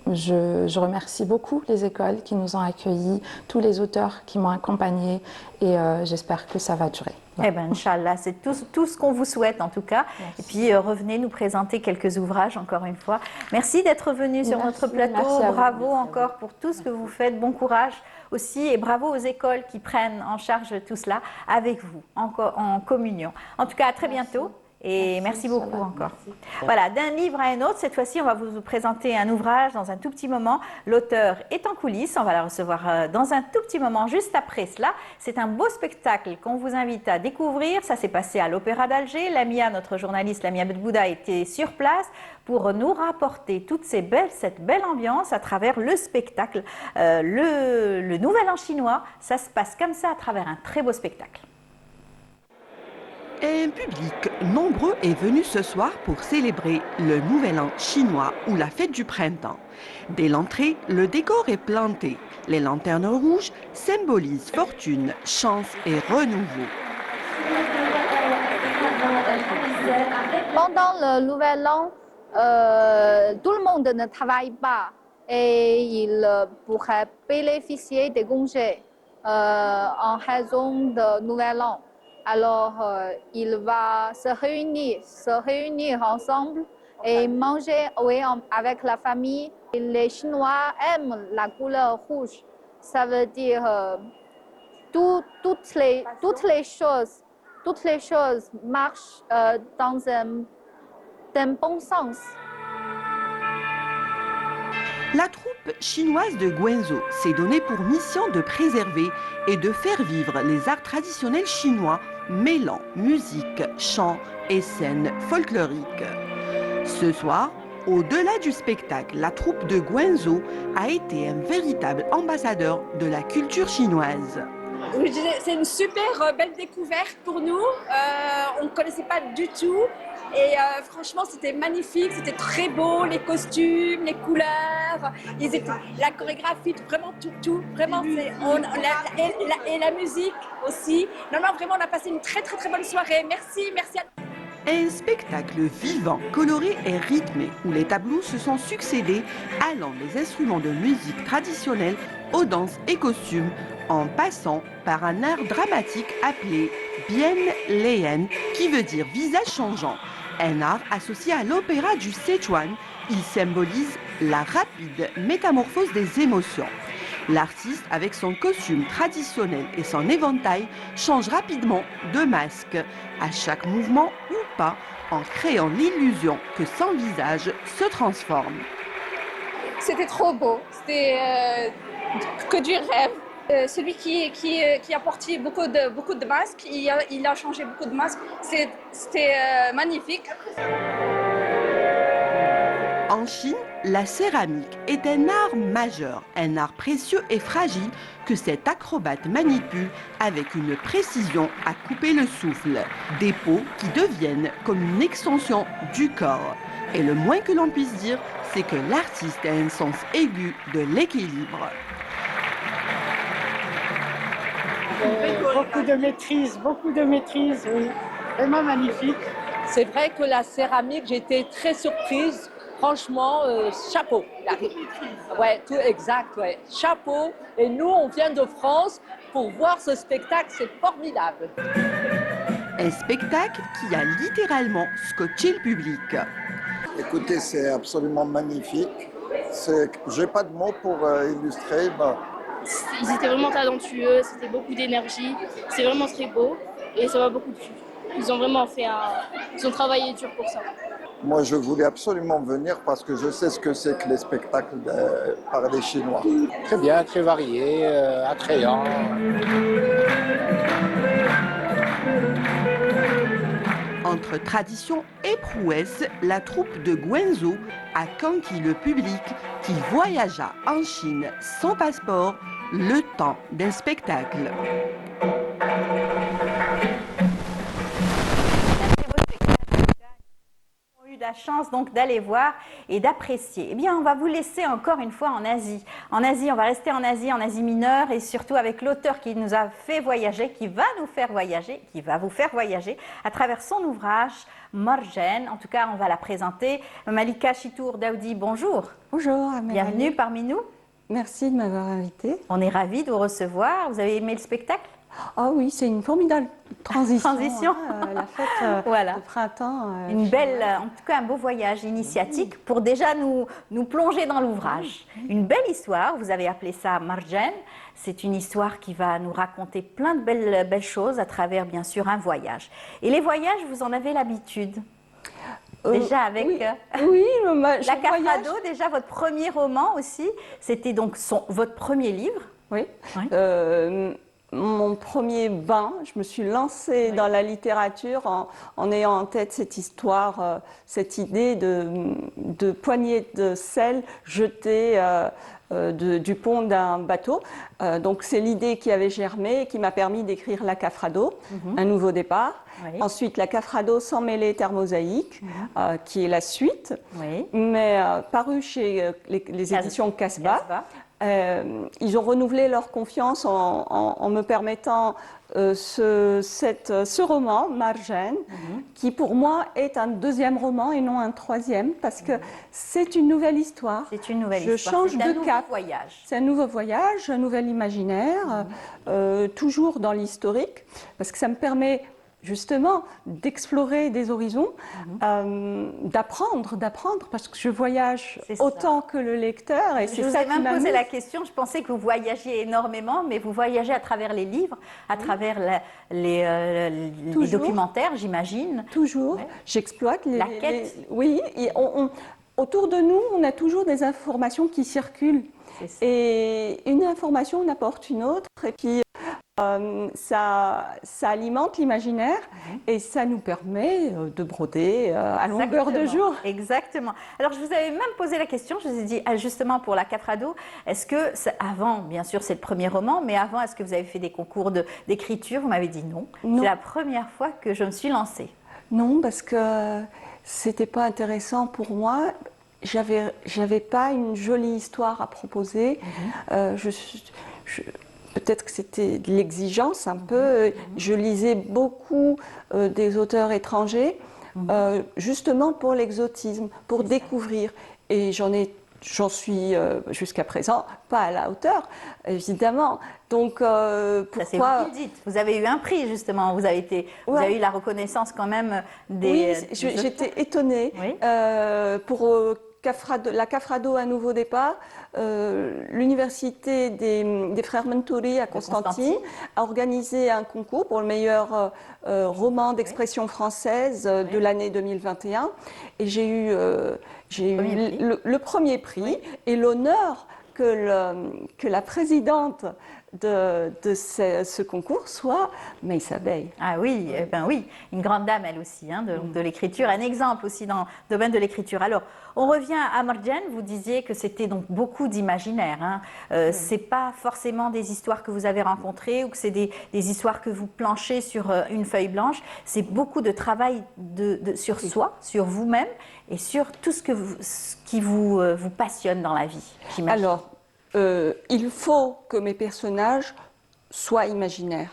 Je remercie beaucoup les écoles qui nous ont accueillis, tous les auteurs qui m'ont accompagnée et j'espère que ça va durer. Eh bien, Inch'Allah, c'est tout ce qu'on vous souhaite en tout cas. Merci. Et puis, revenez nous présenter quelques ouvrages encore une fois. Merci d'être venu sur notre plateau. Merci à vous. Bravo encore pour tout ce que vous faites. Bon courage aussi et bravo aux écoles qui prennent en charge tout cela avec vous, en communion. En tout cas, à très bientôt. Et merci beaucoup Inch'Allah. encore. Voilà, d'un livre à un autre, cette fois-ci, on va vous présenter un ouvrage dans un tout petit moment. L'auteur est en coulisses, on va la recevoir dans un tout petit moment, juste après cela. C'est un beau spectacle qu'on vous invite à découvrir. Ça s'est passé à l'Opéra d'Alger. Lamia, notre journaliste Lamia Bedbouda, était sur place pour nous rapporter cette belle ambiance à travers le spectacle. Le Nouvel An chinois, ça se passe comme ça à travers un très beau spectacle. Un public nombreux est venu ce soir pour célébrer le Nouvel An chinois ou la fête du printemps. Dès l'entrée, le décor est planté. Les lanternes rouges symbolisent fortune, chance et renouveau. Pendant le Nouvel An, tout le monde ne travaille pas et il pourrait bénéficier des congés en raison du Nouvel An. Alors, il va se réunir ensemble et manger avec la famille. Et les Chinois aiment la couleur rouge. Ça veut dire toutes les choses marchent dans un bon sens. La troupe chinoise de Guangzhou s'est donnée pour mission de préserver et de faire vivre les arts traditionnels chinois, mêlant musique, chant et scènes folkloriques. Ce soir, au-delà du spectacle, la troupe de Guangzhou a été un véritable ambassadeur de la culture chinoise. C'est une super belle découverte pour nous. On ne connaissait pas du tout. Et franchement, c'était magnifique, c'était très beau, les costumes, les couleurs, la chorégraphie, vraiment tout. Vraiment, et la musique aussi. Non, vraiment, on a passé une très bonne soirée. Merci à Un spectacle vivant, coloré et rythmé où les tableaux se sont succédés allant des instruments de musique traditionnels aux danses et costumes en passant par un art dramatique appelé Bien Leyen qui veut dire visage changeant. Un art associé à l'opéra du Sichuan, il symbolise la rapide métamorphose des émotions. L'artiste, avec son costume traditionnel et son éventail, change rapidement de masque, à chaque mouvement ou pas, en créant l'illusion que son visage se transforme. C'était trop beau, c'était que du rêve. Celui qui a porté beaucoup de masques, il a changé beaucoup de masques, c'était magnifique. En Chine, la céramique est un art majeur, un art précieux et fragile que cet acrobate manipule avec une précision à couper le souffle. Des peaux qui deviennent comme une extension du corps. Et le moins que l'on puisse dire, c'est que l'artiste a un sens aigu de l'équilibre. Beaucoup de maîtrise, oui. Vraiment magnifique. C'est vrai que la céramique, j'ai été très surprise. Franchement, chapeau. Ouais, tout exact, ouais. Chapeau. Et nous, on vient de France pour voir ce spectacle, c'est formidable. Un spectacle qui a littéralement scotché le public. Écoutez, c'est absolument magnifique. Je n'ai pas de mots pour illustrer. Ils étaient vraiment talentueux, c'était beaucoup d'énergie, c'est vraiment très beau et ça m'a beaucoup plu. Ils ont vraiment ils ont travaillé dur pour ça. Moi, je voulais absolument venir parce que je sais ce que c'est que les spectacles par des Chinois. Très bien, très varié, attrayant. Entre tradition et prouesse, la troupe de Guangzhou a conquis le public qui voyagea en Chine sans passeport le temps d'un spectacle. Eu la chance donc d'aller voir et d'apprécier. Eh bien, on va vous laisser encore une fois en Asie. En Asie, on va rester en Asie mineure et surtout avec l'auteur qui nous a fait voyager, qui va nous faire voyager, qui va vous faire voyager à travers son ouvrage Marjane. En tout cas, on va la présenter. Malika Chitour Daoudi, bonjour. Bonjour. Bienvenue parmi nous. Merci de m'avoir invitée. On est ravis de vous recevoir. Vous avez aimé le spectacle? Ah oui, c'est une formidable transition. La fête de printemps. Une belle, en tout cas un beau voyage initiatique pour déjà nous plonger dans l'ouvrage. Une belle histoire, vous avez appelé ça Marjane. C'est une histoire qui va nous raconter plein de belles choses à travers bien sûr un voyage. Et les voyages, vous en avez l'habitude déjà avec La Cafrado, déjà votre premier roman aussi, c'était donc votre premier livre. Oui. Mon premier bain, je me suis lancée dans la littérature en ayant en tête cette histoire, cette idée de poignée de sel jetée du pont d'un bateau. Donc c'est l'idée qui avait germé et qui m'a permis d'écrire La Cafrado, un nouveau départ. Oui. Ensuite, La Cafrado sans mêler terre mosaïque, qui est la suite, mais paru chez les éditions Casbah. Ils ont renouvelé leur confiance en me permettant ce roman, Marjane, qui pour moi est un deuxième roman et non un troisième, parce que c'est une nouvelle histoire. C'est une nouvelle histoire. Je change de cap. C'est un nouveau voyage, un nouvel imaginaire, toujours dans l'historique, parce que ça me permet justement d'explorer des horizons, d'apprendre, parce que je voyage autant que le lecteur. Et je vous ai même posé la question, je pensais que vous voyagiez énormément, mais vous voyagez à travers les livres, à travers les documentaires, j'imagine. Toujours, j'exploite la quête. Oui, autour de nous, on a toujours des informations qui circulent. Et une information en apporte une autre, et puis ça alimente l'imaginaire et ça nous permet de broder à longueur de jour. Exactement. Alors je vous avais même posé la question, je vous ai dit justement pour La Cafrado, est-ce que, avant, bien sûr c'est le premier roman, mais avant est-ce que vous avez fait des concours d'écriture? Vous m'avez dit non. C'est la première fois que je me suis lancée. Non, parce que c'était pas intéressant pour moi. J'avais pas une jolie histoire à proposer. Peut-être que c'était de l'exigence un peu. Je lisais beaucoup des auteurs étrangers, justement pour l'exotisme, pour découvrir. Et j'en suis jusqu'à présent pas à la hauteur, évidemment. Donc pourquoi... Ça, c'est vous qui le dites. Vous avez eu un prix justement. Vous avez eu la reconnaissance quand même des. Oui, j'étais étonnée pour. La Cafrado, un nouveau départ, l'université des frères Menturi à Constantine a organisé un concours pour le meilleur roman d'expression française de l'année 2021 et j'ai eu le premier prix et l'honneur que la présidente de ce concours soit Meissa Bey. Ah oui, oui, une grande dame elle aussi de l'écriture, un exemple aussi dans le domaine de l'écriture. Alors, on revient à Marjane, vous disiez que c'était donc beaucoup d'imaginaire. C'est pas forcément des histoires que vous avez rencontrées ou que c'est des histoires que vous planchez sur une feuille blanche, c'est beaucoup de travail sur soi, sur vous-même et sur tout ce qui vous passionne dans la vie, j'imagine. Alors, il faut que mes personnages soient imaginaires.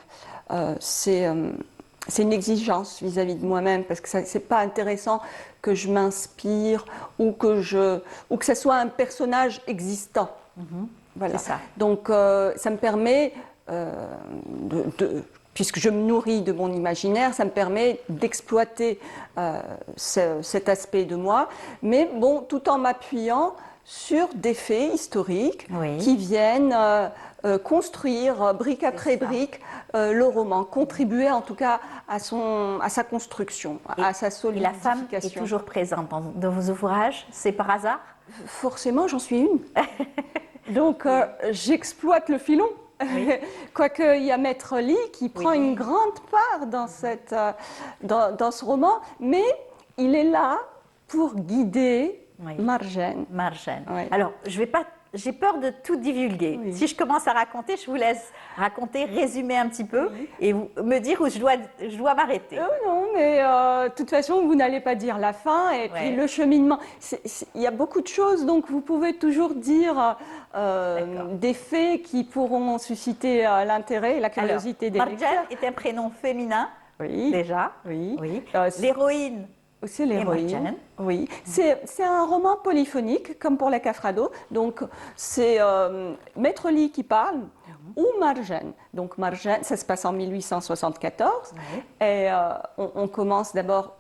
C'est une exigence vis-à-vis de moi-même parce que c'est pas intéressant que je m'inspire ou que ce soit un personnage existant. Voilà. C'est ça. Donc ça me permet puisque je me nourris de mon imaginaire, ça me permet d'exploiter cet aspect de moi, mais bon, tout en m'appuyant sur des faits historiques qui viennent construire brique après brique le roman, contribuer en tout cas à sa construction, à sa solidification. Et la femme est toujours présente dans vos ouvrages, c'est par hasard? Forcément, j'en suis une. Donc, j'exploite le filon. Oui. Quoique, il y a Maître Lee qui prend une grande part dans ce roman, mais il est là pour guider Marjane. Marjane. Oui. Alors, j'ai peur de tout divulguer. Oui. Si je commence à raconter, je vous laisse raconter, résumer un petit peu et me dire où je dois m'arrêter. Non, mais de toute façon, vous n'allez pas dire la fin et puis le cheminement. Il y a beaucoup de choses, donc vous pouvez toujours dire des faits qui pourront susciter l'intérêt et la curiosité des lecteurs. Marjane est un prénom féminin, déjà. Oui. L'héroïne. C'est l'héroïne. Oui. C'est un roman polyphonique, comme pour la Cafrado. Donc, c'est Maître Lee qui parle ou Marjane. Donc, Marjane, ça se passe en 1874. Et on commence d'abord,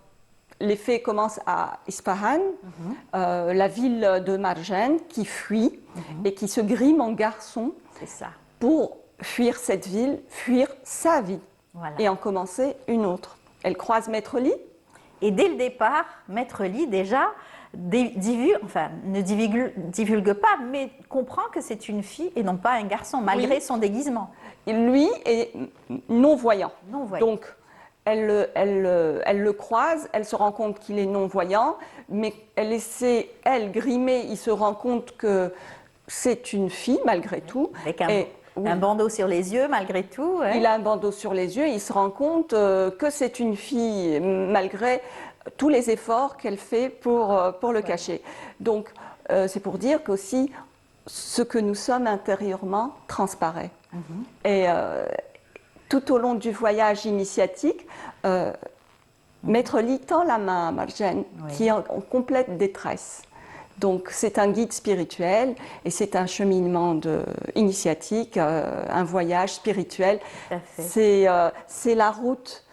les faits commencent à Ispahan, la ville de Marjane qui fuit et qui se grime en garçon pour fuir cette ville, fuir sa vie et en commencer une autre. Elle croise Maître Lee. Et dès le départ, Maître Lee, déjà, ne divulgue pas, mais comprend que c'est une fille et non pas un garçon, malgré son déguisement. Et lui est non-voyant. Donc, elle le croise, elle se rend compte qu'il est non-voyant, mais elle essaie, grimée, il se rend compte que c'est une fille, malgré tout. Avec un bandeau sur les yeux, malgré tout. Il a un bandeau sur les yeux, il se rend compte que c'est une fille, malgré tous les efforts qu'elle fait pour le cacher. Donc, c'est pour dire qu'aussi, ce que nous sommes intérieurement transparaît. Et tout au long du voyage initiatique, Maître Lee tend la main à Marjane, qui est en complète détresse. Donc c'est un guide spirituel et c'est un cheminement initiatique, un voyage spirituel. C'est la route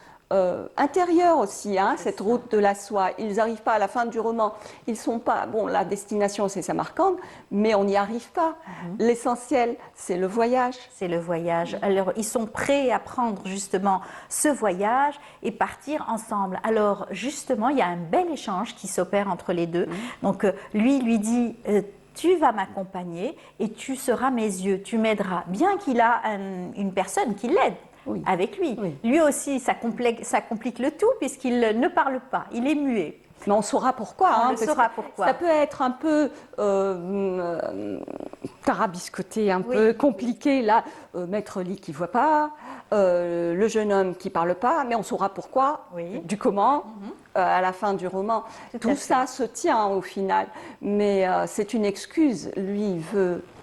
intérieure aussi, cette route de la soie. Ils n'arrivent pas à la fin du roman, ils sont pas, bon, la destination c'est Samarcande, mais on n'y arrive pas. L'essentiel, c'est le voyage. C'est le voyage. Alors ils sont prêts à prendre justement ce voyage et partir ensemble. Alors justement, il y a un bel échange qui s'opère entre les deux. Donc lui dit tu vas m'accompagner et tu seras mes yeux, tu m'aideras. Bien qu'il a une personne qui l'aide. Avec lui. Lui aussi, ça complique le tout puisqu'il ne parle pas, il est muet. Mais on saura pourquoi. On saura pourquoi. Ça peut être un peu tarabiscoté, un peu compliqué. Là, Maître Lee qui ne voit pas, le jeune homme qui ne parle pas, mais on saura pourquoi, du comment, à la fin du roman. Tout ça se tient au final, mais c'est une excuse. Lui,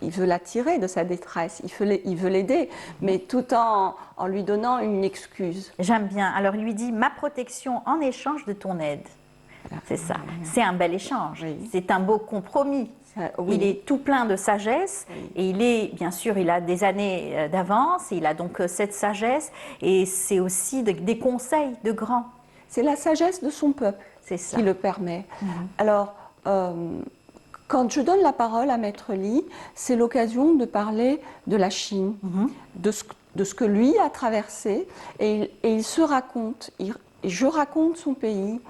il veut l'attirer de sa détresse, il veut l'aider, mais tout en lui donnant une excuse. J'aime bien. Alors, il lui dit « ma protection en échange de ton aide ». C'est ça. C'est un bel échange. C'est un beau compromis. Il est tout plein de sagesse et bien sûr, il a des années d'avance. Il a donc cette sagesse et c'est aussi des conseils de grands. C'est la sagesse de son peuple qui le permet. Alors, quand je donne la parole à Maître Lee, c'est l'occasion de parler de la Chine, de ce que lui a traversé et il se raconte. Et je raconte son pays,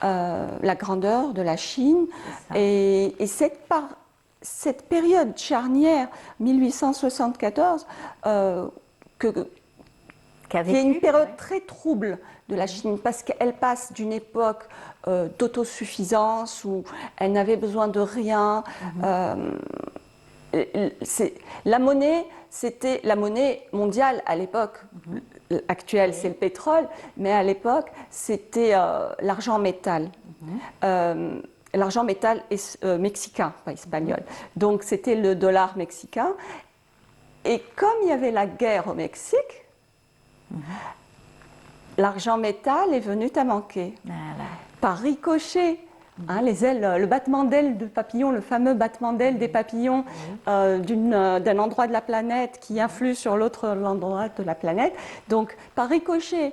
la grandeur de la Chine et cette période charnière 1874 qui est une période très trouble de la Chine parce qu'elle passe d'une époque d'autosuffisance où elle n'avait besoin de rien. La monnaie, c'était la monnaie mondiale à l'époque. Actuelle, c'est le pétrole, mais à l'époque, c'était l'argent métal. L'argent métal est mexicain, pas espagnol. Donc, c'était le dollar mexicain. Et comme il y avait la guerre au Mexique, l'argent métal est venu à manquer. Par ricochet. Les ailes, le battement d'ailes de papillon, le fameux battement d'ailes des papillons d'un endroit de la planète qui influe sur l'autre endroit de la planète. Donc, par ricochet,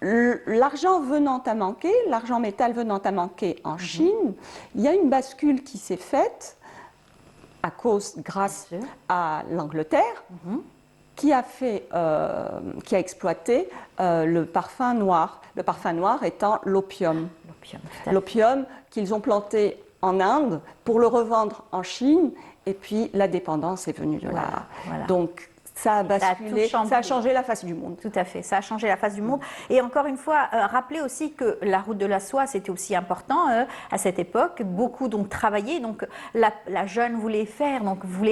l'argent venant à manquer, l'argent métal venant à manquer en Chine, il y a une bascule qui s'est faite grâce à l'Angleterre, qui a exploité le parfum noir. Le parfum noir étant l'opium. L'opium qu'ils ont planté en Inde pour le revendre en Chine, et puis la dépendance est venue de là. Donc ça a basculé, ça a changé la face du monde. Tout à fait, ça a changé la face du monde. Et encore une fois, rappelez aussi que la route de la soie, c'était aussi important à cette époque. Beaucoup donc travaillaient. Donc la jeune voulait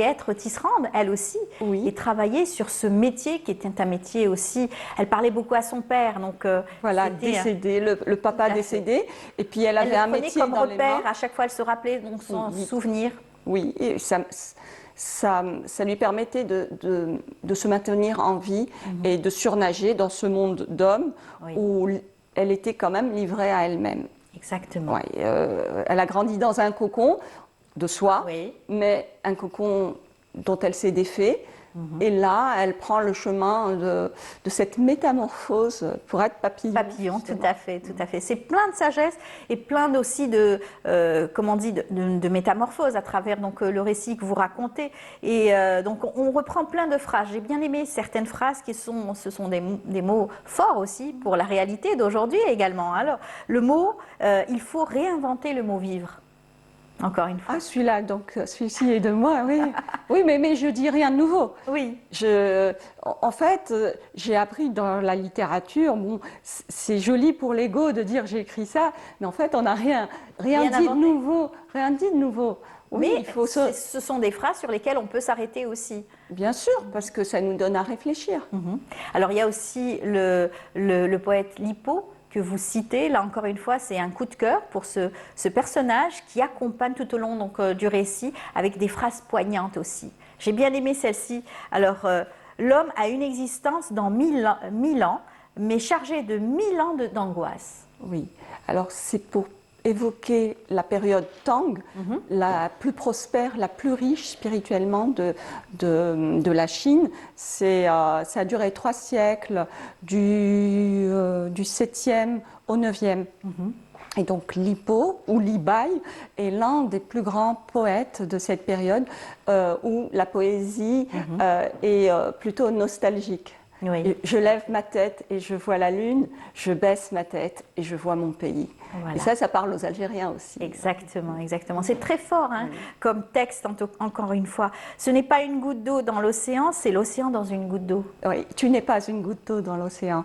être tisserande, elle aussi, et travailler sur ce métier qui était un métier aussi. Elle parlait beaucoup à son père, donc voilà, décédé, le papa décédé, et puis elle avait un métier comme dans les mains. repère. À chaque fois, elle se rappelait donc son souvenir. Oui, et ça lui permettait de se maintenir en vie et de surnager dans ce monde d'hommes où elle était quand même livrée à elle-même. Exactement. Ouais, elle a grandi dans un cocon de soie, mais un cocon dont elle s'est défait. Et là, elle prend le chemin de cette métamorphose pour être papillon. Papillon, tout à fait, tout à fait. C'est plein de sagesse et plein aussi de métamorphose à travers donc le récit que vous racontez. Et donc on reprend plein de phrases. J'ai bien aimé certaines phrases ce sont des mots forts aussi pour la réalité d'aujourd'hui également. Alors le mot, il faut réinventer le mot vivre. Encore une fois. Ah, celui-ci est de moi, oui. Oui, mais je dis rien de nouveau. Oui. En fait, j'ai appris dans la littérature, bon, c'est joli pour l'ego de dire j'ai écrit ça, mais en fait, on n'a rien dit de nouveau. Rien dit de nouveau. Oui, mais ce sont des phrases sur lesquelles on peut s'arrêter aussi. Bien sûr, parce que ça nous donne à réfléchir. Alors, il y a aussi le poète Lippo, que vous citez, là encore une fois, c'est un coup de cœur pour ce personnage qui accompagne tout au long donc, du récit avec des phrases poignantes aussi. J'ai bien aimé celle-ci. Alors, l'homme a une existence dans 1000 ans, mais chargé de 1000 ans d'angoisse. Oui, alors c'est pour évoquer la période Tang, la plus prospère, la plus riche spirituellement de la Chine. Ça a duré 3 siècles, du 7e au 9e. Et donc Lippo, ou Li Bai, est l'un des plus grands poètes de cette période où la poésie est plutôt nostalgique. Oui. Je lève ma tête et je vois la lune, je baisse ma tête et je vois mon pays. Voilà. Et ça parle aux Algériens aussi. Exactement, exactement. C'est très fort comme texte, encore une fois. Ce n'est pas une goutte d'eau dans l'océan, c'est l'océan dans une goutte d'eau. Oui, tu n'es pas une goutte d'eau dans l'océan.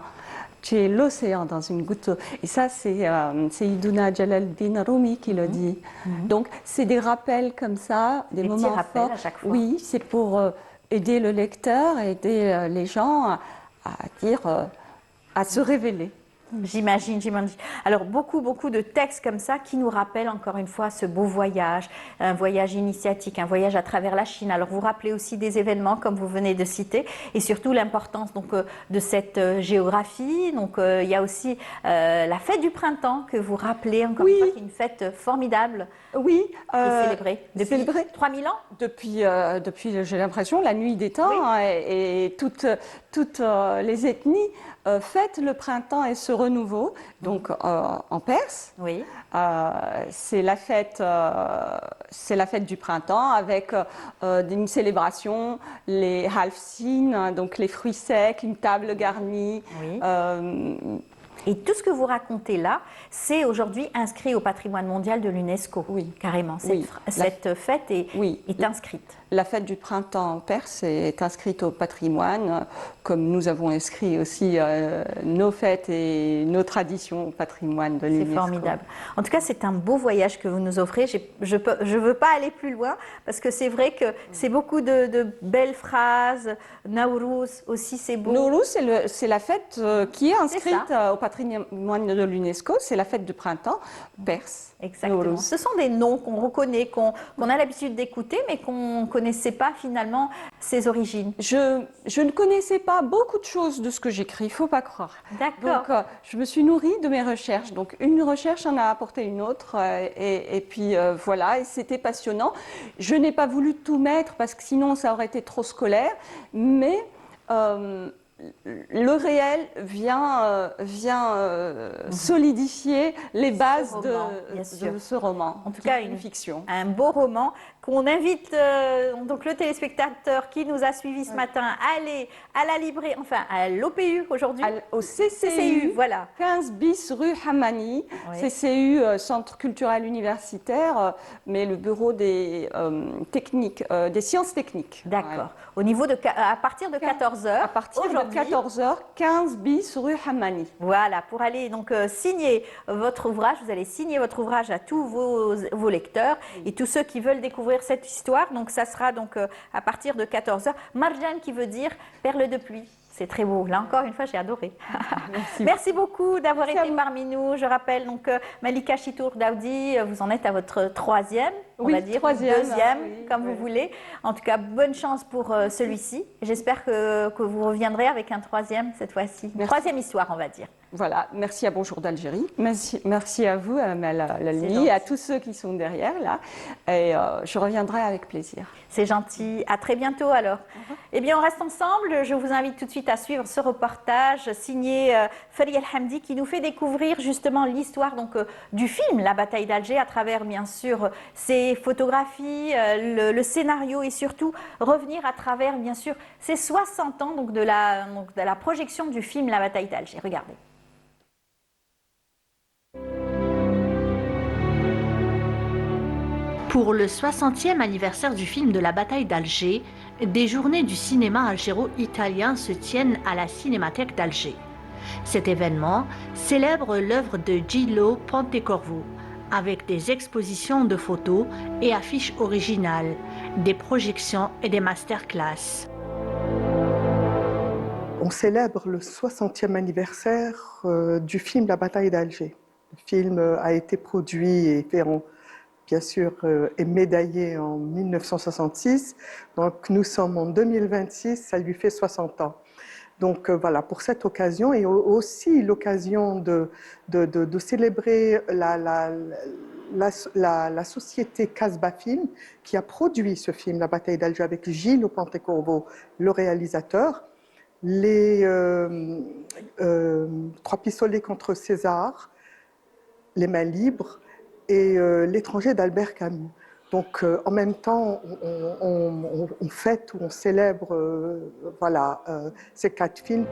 Tu es l'océan dans une goutte d'eau. Et ça, c'est Sayyiduna Jalaluddin Rumi qui le dit. Donc, c'est des rappels comme ça, des moments forts. À chaque fois. Oui, c'est pour aider le lecteur, aider les gens à se révéler. J'imagine. Alors, beaucoup de textes comme ça qui nous rappellent encore une fois ce beau voyage, un voyage initiatique, un voyage à travers la Chine. Alors, vous rappelez aussi des événements comme vous venez de citer et surtout l'importance donc de cette géographie. Donc, il y a aussi la fête du printemps que vous rappelez encore une fois, qui est une fête formidable. Oui. Qui est célébrée depuis 3000 ans. Depuis j'ai l'impression, la nuit des temps et toutes les ethnies fêtent le printemps et ce renouveau. Donc en Perse, c'est la fête du printemps avec une célébration, les halfsin, donc les fruits secs, une table garnie. Et tout ce que vous racontez là, c'est aujourd'hui inscrit au patrimoine mondial de l'UNESCO. Oui, carrément. Cette fête est inscrite. La fête du printemps en Perse est inscrite au patrimoine, comme nous avons inscrit aussi nos fêtes et nos traditions au patrimoine de l'UNESCO. C'est formidable. En tout cas, c'est un beau voyage que vous nous offrez. Je ne veux pas aller plus loin, parce que c'est vrai que c'est beaucoup de belles phrases. Nowruz aussi, c'est beau. Nowruz, c'est la fête qui est inscrite au patrimoine de l'UNESCO. C'est la fête du printemps perse. Exactement. Nowruz. Ce sont des noms qu'on reconnaît, qu'on a l'habitude d'écouter, mais qu'on ne connaissait pas finalement ses origines. Je ne connaissais pas beaucoup de choses de ce que j'écris, il ne faut pas croire. D'accord. Donc, je me suis nourrie de mes recherches. Donc, une recherche en a apporté une autre. Et puis, voilà, et c'était passionnant. Je n'ai pas voulu tout mettre parce que sinon, ça aurait été trop scolaire. Mais le réel vient solidifier les bases de ce roman. En tout cas, une fiction. Un beau roman qu'on invite donc le téléspectateur qui nous a suivis ce matin à aller à la librairie, enfin à l'OPU aujourd'hui. Au CCU, voilà. 15 bis rue Hamani, Oui. CCU, Centre culturel universitaire, mais le bureau des techniques, des sciences techniques. D'accord. Au niveau à partir de 14h. À partir de 14h, 15 bis rue Hamani. Voilà, pour aller donc signer votre ouvrage, vous allez signer votre ouvrage à tous vos lecteurs et tous ceux qui veulent découvrir cette histoire. Donc ça sera donc à partir de 14h. Marjan qui veut dire perle de pluie. C'est très beau. Là encore une fois, j'ai adoré. Merci beaucoup d'avoir été parmi nous. Je rappelle donc Malika Chitour Daoudi, vous en êtes à votre troisième, on va dire, deuxième, comme vous voulez. En tout cas, bonne chance pour celui-ci. J'espère que vous reviendrez avec un troisième cette fois-ci. Troisième histoire, on va dire. Voilà, merci à Bonjour d'Algérie. Merci à vous, à Lalmi, et à tous ceux qui sont derrière là. Et je reviendrai avec plaisir. C'est gentil. À très bientôt alors. Eh bien, on reste ensemble. Je vous invite tout de suite à suivre ce reportage signé Fari El Hamdi qui nous fait découvrir justement l'histoire du film La bataille d'Alger à travers bien sûr ses photographies, le scénario et surtout revenir à travers bien sûr ces 60 ans de la projection du film La bataille d'Alger. Regardez. Pour le 60e anniversaire du film de la bataille d'Alger, des journées du cinéma algéro-italien se tiennent à la Cinémathèque d'Alger. Cet événement célèbre l'œuvre de Gillo Pontecorvo avec des expositions de photos et affiches originales, des projections et des masterclass. On célèbre le 60e anniversaire du film La bataille d'Alger. Le film a été produit et fait bien sûr, est médaillé en 1966. Donc, nous sommes en 2026, ça lui fait 60 ans. Donc, voilà, pour cette occasion et aussi l'occasion de célébrer la société Casbah Film qui a produit ce film, La bataille d'Alger, avec Gillo Pontecorvo, le réalisateur, les Trois pistolets contre César, Les mains libres, et L'étranger d'Albert Camus. Donc, en même temps, on fête ou on célèbre ces 4 films.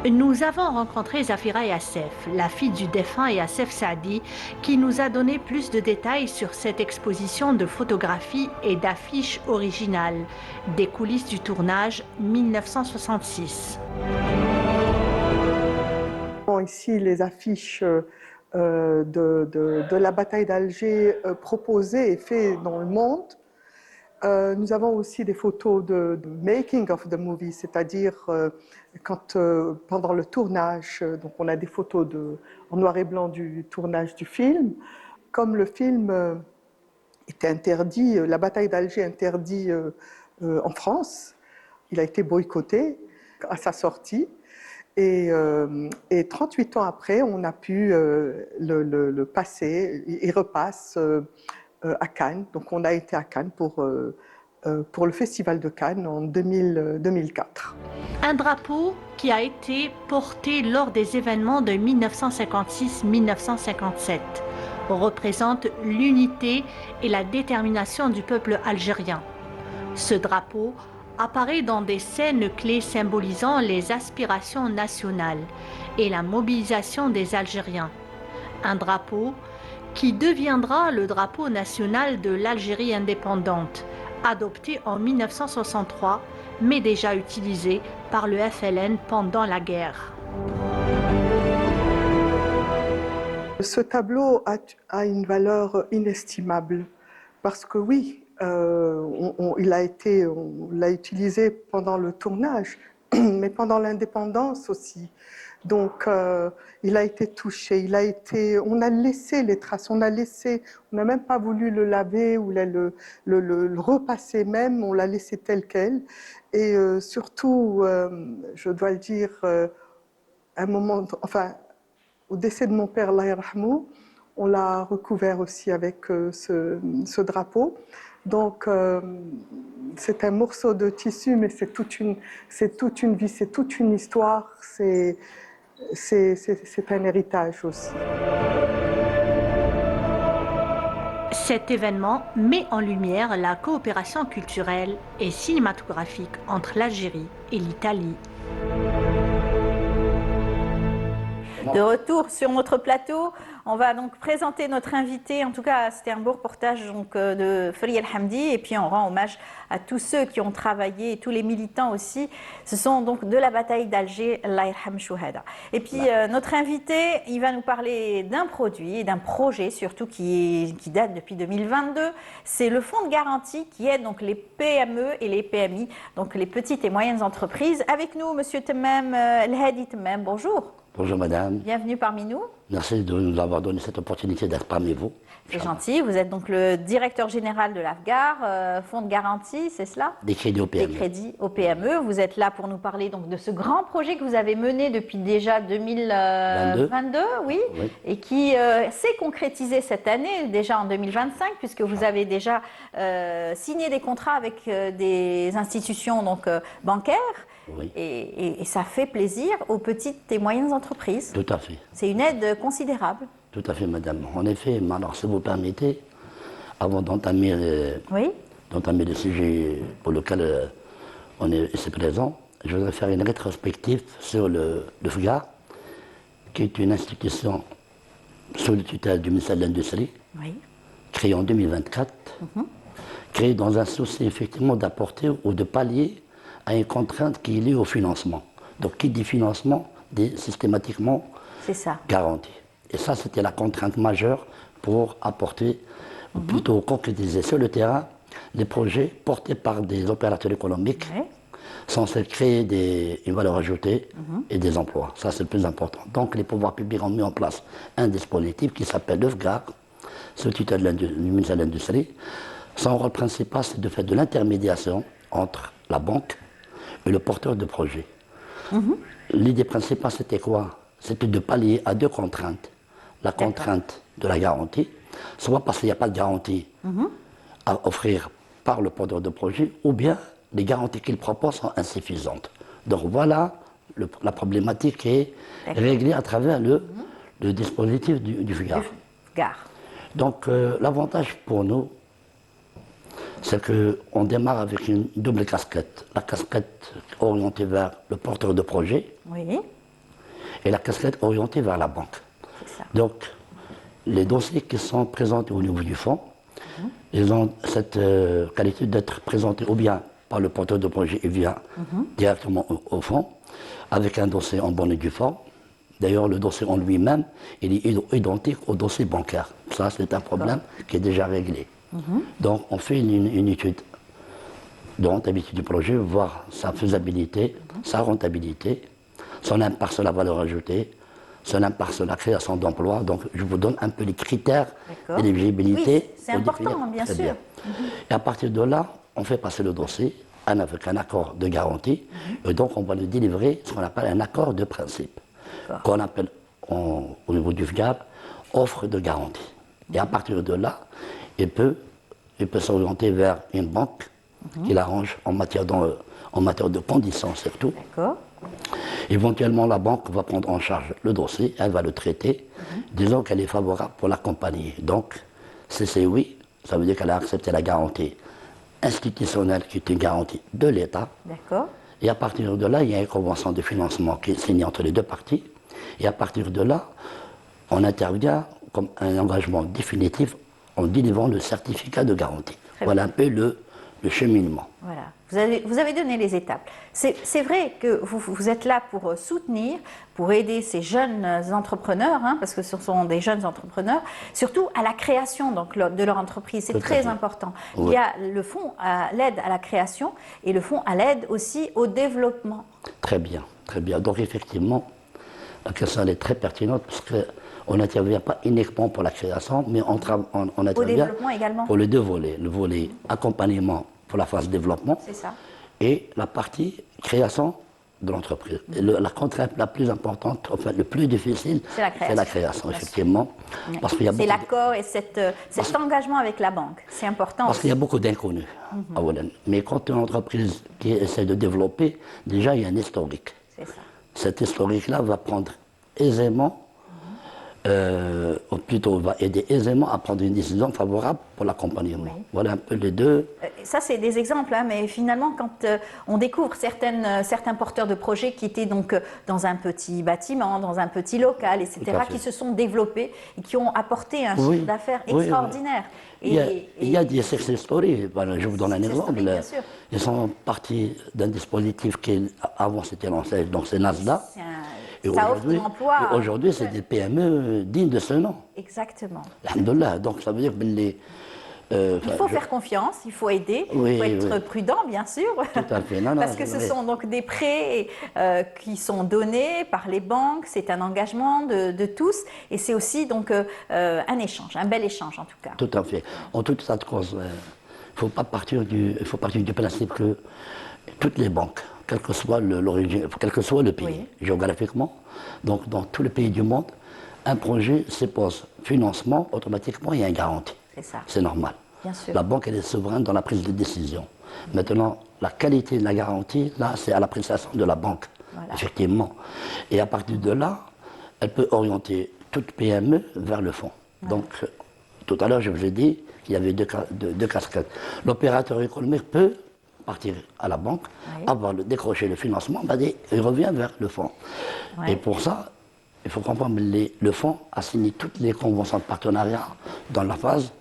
Nous avons rencontré Zafira Yassef, la fille du défunt Yassef Saadi, qui nous a donné plus de détails sur cette exposition de photographies et d'affiches originales, des coulisses du tournage 1966. Ici, les affiches de la bataille d'Alger proposées et faites dans le monde. Nous avons aussi des photos de making of the movie, c'est-à-dire pendant le tournage, donc on a des photos en noir et blanc du tournage du film. Comme le film était interdit, la bataille d'Alger interdit en France, il a été boycotté à sa sortie. Et 38 ans après, on a pu le passer. Il repasse à Cannes. Donc, on a été à Cannes pour le Festival de Cannes en 2004. Un drapeau qui a été porté lors des événements de 1956-1957 représente l'unité et la détermination du peuple algérien. Ce drapeau apparaît dans des scènes clés symbolisant les aspirations nationales et la mobilisation des Algériens. Un drapeau qui deviendra le drapeau national de l'Algérie indépendante, adopté en 1963, mais déjà utilisé par le FLN pendant la guerre. Ce tableau a une valeur inestimable parce que oui, on l'a utilisé pendant le tournage, mais pendant l'indépendance aussi. Donc, il a été touché, on a laissé les traces, on n'a même pas voulu le laver ou le repasser même, on l'a laissé tel quel. Et surtout, je dois le dire, au décès de mon père, Allah yarhamou, on l'a recouvert aussi avec ce drapeau. Donc, c'est un morceau de tissu, mais c'est toute une vie, c'est toute une histoire, c'est un héritage aussi. Cet événement met en lumière la coopération culturelle et cinématographique entre l'Algérie et l'Italie. De retour sur notre plateau, on va donc présenter notre invité. En tout cas, c'était un beau reportage donc, de Faria El Hamdi. Et puis, on rend hommage à tous ceux qui ont travaillé et tous les militants aussi. Ce sont donc de la bataille d'Alger, Allah Yarham Chouhada. Et puis, notre invité, il va nous parler d'un produit et d'un projet surtout qui date depuis 2022. C'est le fonds de garantie qui aide donc les PME et les PMI, donc les petites et moyennes entreprises. Avec nous, Monsieur Temmem El Hadi Temmem, bonjour. Bonjour madame. Bienvenue parmi nous. Merci de nous avoir donné cette opportunité d'être parmi vous. C'est gentil. Vous êtes donc le directeur général de l'AFGAR, fonds de garantie, c'est cela? Des crédits au PME. Des crédits au PME. Vous êtes là pour nous parler donc de ce grand projet que vous avez mené depuis déjà 2022, oui, et qui s'est concrétisé cette année, déjà en 2025, puisque vous avez déjà signé des contrats avec des institutions donc, bancaires. Oui. Et ça fait plaisir aux petites et moyennes entreprises. Tout à fait. C'est une aide considérable. Tout à fait, madame. En effet, alors si vous permettez, avant d'entamer le sujet pour lequel on est ici présent, je voudrais faire une rétrospective sur le FGAR, qui est une institution sous le tutelle du ministère de l'Industrie, créée en 2024, créée dans un souci effectivement d'apporter ou de pallier à une contrainte qui est liée au financement. Donc, qui dit financement, dit systématiquement garantie. Et ça, c'était la contrainte majeure pour apporter, plutôt concrétiser sur le terrain, les projets portés par des opérateurs économiques censés créer une valeur ajoutée et des emplois. Ça, c'est le plus important. Donc, les pouvoirs publics ont mis en place un dispositif qui s'appelle le FGAR, sous le tutelle du ministère de l'Industrie. Son rôle principal, c'est de faire de l'intermédiation entre la banque et le porteur de projet. L'idée principale, c'était quoi? C'était de pallier à deux contraintes. La contrainte de la garantie, soit parce qu'il n'y a pas de garantie à offrir par le porteur de projet, ou bien les garanties qu'il propose sont insuffisantes. Donc voilà, la problématique qui est réglée à travers le dispositif du FGAR. Donc l'avantage pour nous, c'est qu'on démarre avec une double casquette. La casquette orientée vers le porteur de projet et la casquette orientée vers la banque. Donc, les dossiers qui sont présentés au niveau du fonds, ils ont cette qualité d'être présentés ou bien par le porteur de projet et vient directement au fonds, avec un dossier en bonne et due forme. D'ailleurs, le dossier en lui-même, il est identique au dossier bancaire. Ça, c'est un problème qui est déjà réglé. Donc, on fait une étude de rentabilité du projet, voir sa faisabilité, sa rentabilité, son impact sur la valeur ajoutée, son impact sur la création d'emplois. Donc, je vous donne un peu les critères d'éligibilité. Oui, c'est important, bien sûr. Et à partir de là, on fait passer le dossier avec un accord de garantie. Et donc, on va le délivrer ce qu'on appelle un accord de principe, qu'on appelle au niveau du FGAR offre de garantie. Et à partir de là, il peut s'orienter vers une banque qui l'arrange en matière de conditions surtout. Éventuellement, la banque va prendre en charge le dossier, elle va le traiter, disons qu'elle est favorable pour l'accompagner. Donc, si c'est oui, ça veut dire qu'elle a accepté la garantie institutionnelle qui est une garantie de l'État. Et à partir de là, il y a une convention de financement qui est signée entre les deux parties. Et à partir de là, on intervient comme un engagement définitif en délivrant le certificat de garantie. Voilà un peu le cheminement. Voilà. Vous avez donné les étapes. C'est vrai que vous êtes là pour soutenir, pour aider ces jeunes entrepreneurs, parce que ce sont des jeunes entrepreneurs, surtout à la création donc, de leur entreprise. C'est très important. Il y a le fonds à l'aide à la création et le fonds à l'aide aussi au développement. Très bien, très bien. Donc effectivement, la question est très pertinente parce qu'on n'intervient pas uniquement pour la création, mais on intervient pour les deux volets. Le volet accompagnement pour la phase développement et la partie création de l'entreprise. Et la contrainte la plus importante, enfin le plus difficile, c'est la création, effectivement. Parce qu'il y a c'est beaucoup l'accord et cet engagement avec la banque. C'est important. Parce qu'il y a beaucoup d'inconnus à Oualen. Mais quand une entreprise qui essaie de développer, déjà il y a un historique. C'est ça. Cet historique-là va prendre aisément, ou plutôt va aider aisément à prendre une décision favorable pour l'accompagnement. Voilà un peu les deux. Ça, c'est des exemples, hein, mais finalement, quand on découvre certains porteurs de projets qui étaient donc dans un petit bâtiment, dans un petit local, etc., qui se sont développés et qui ont apporté un chiffre d'affaires extraordinaire. Il y a des success stories. Voilà, je vous donne un exemple. Ils sont partis d'un dispositif qui, avant, c'était lancé, donc c'est Nasdaq. Et aujourd'hui, c'est des PME dignes de ce nom. Exactement. Alhamdoulilah. Donc ça veut dire que les. Il faut faire confiance, il faut aider, il faut être prudent, bien sûr. Tout à fait. Parce que ce sont donc des prêts qui sont donnés par les banques, c'est un engagement de tous, et c'est aussi donc un échange, un bel échange en tout cas. Tout à fait. En toute cette cause, il faut partir du principe que toutes les banques, quel que soit l'origine, quel que soit le pays, géographiquement, donc dans tous les pays du monde, un projet suppose financement, automatiquement il y a une garantie. C'est ça. C'est normal. Bien sûr. La banque elle est souveraine dans la prise de décision. Maintenant, la qualité de la garantie, là, c'est à l'appréciation de la banque, effectivement. Et à partir de là, elle peut orienter toute PME vers le fonds. Donc, tout à l'heure, je vous ai dit qu'il y avait deux casquettes. L'opérateur économique peut partir à la banque, décrocher le financement, il revient vers le fonds. Et pour ça, il faut comprendre que le fonds a signé toutes les conventions de partenariat dans la phase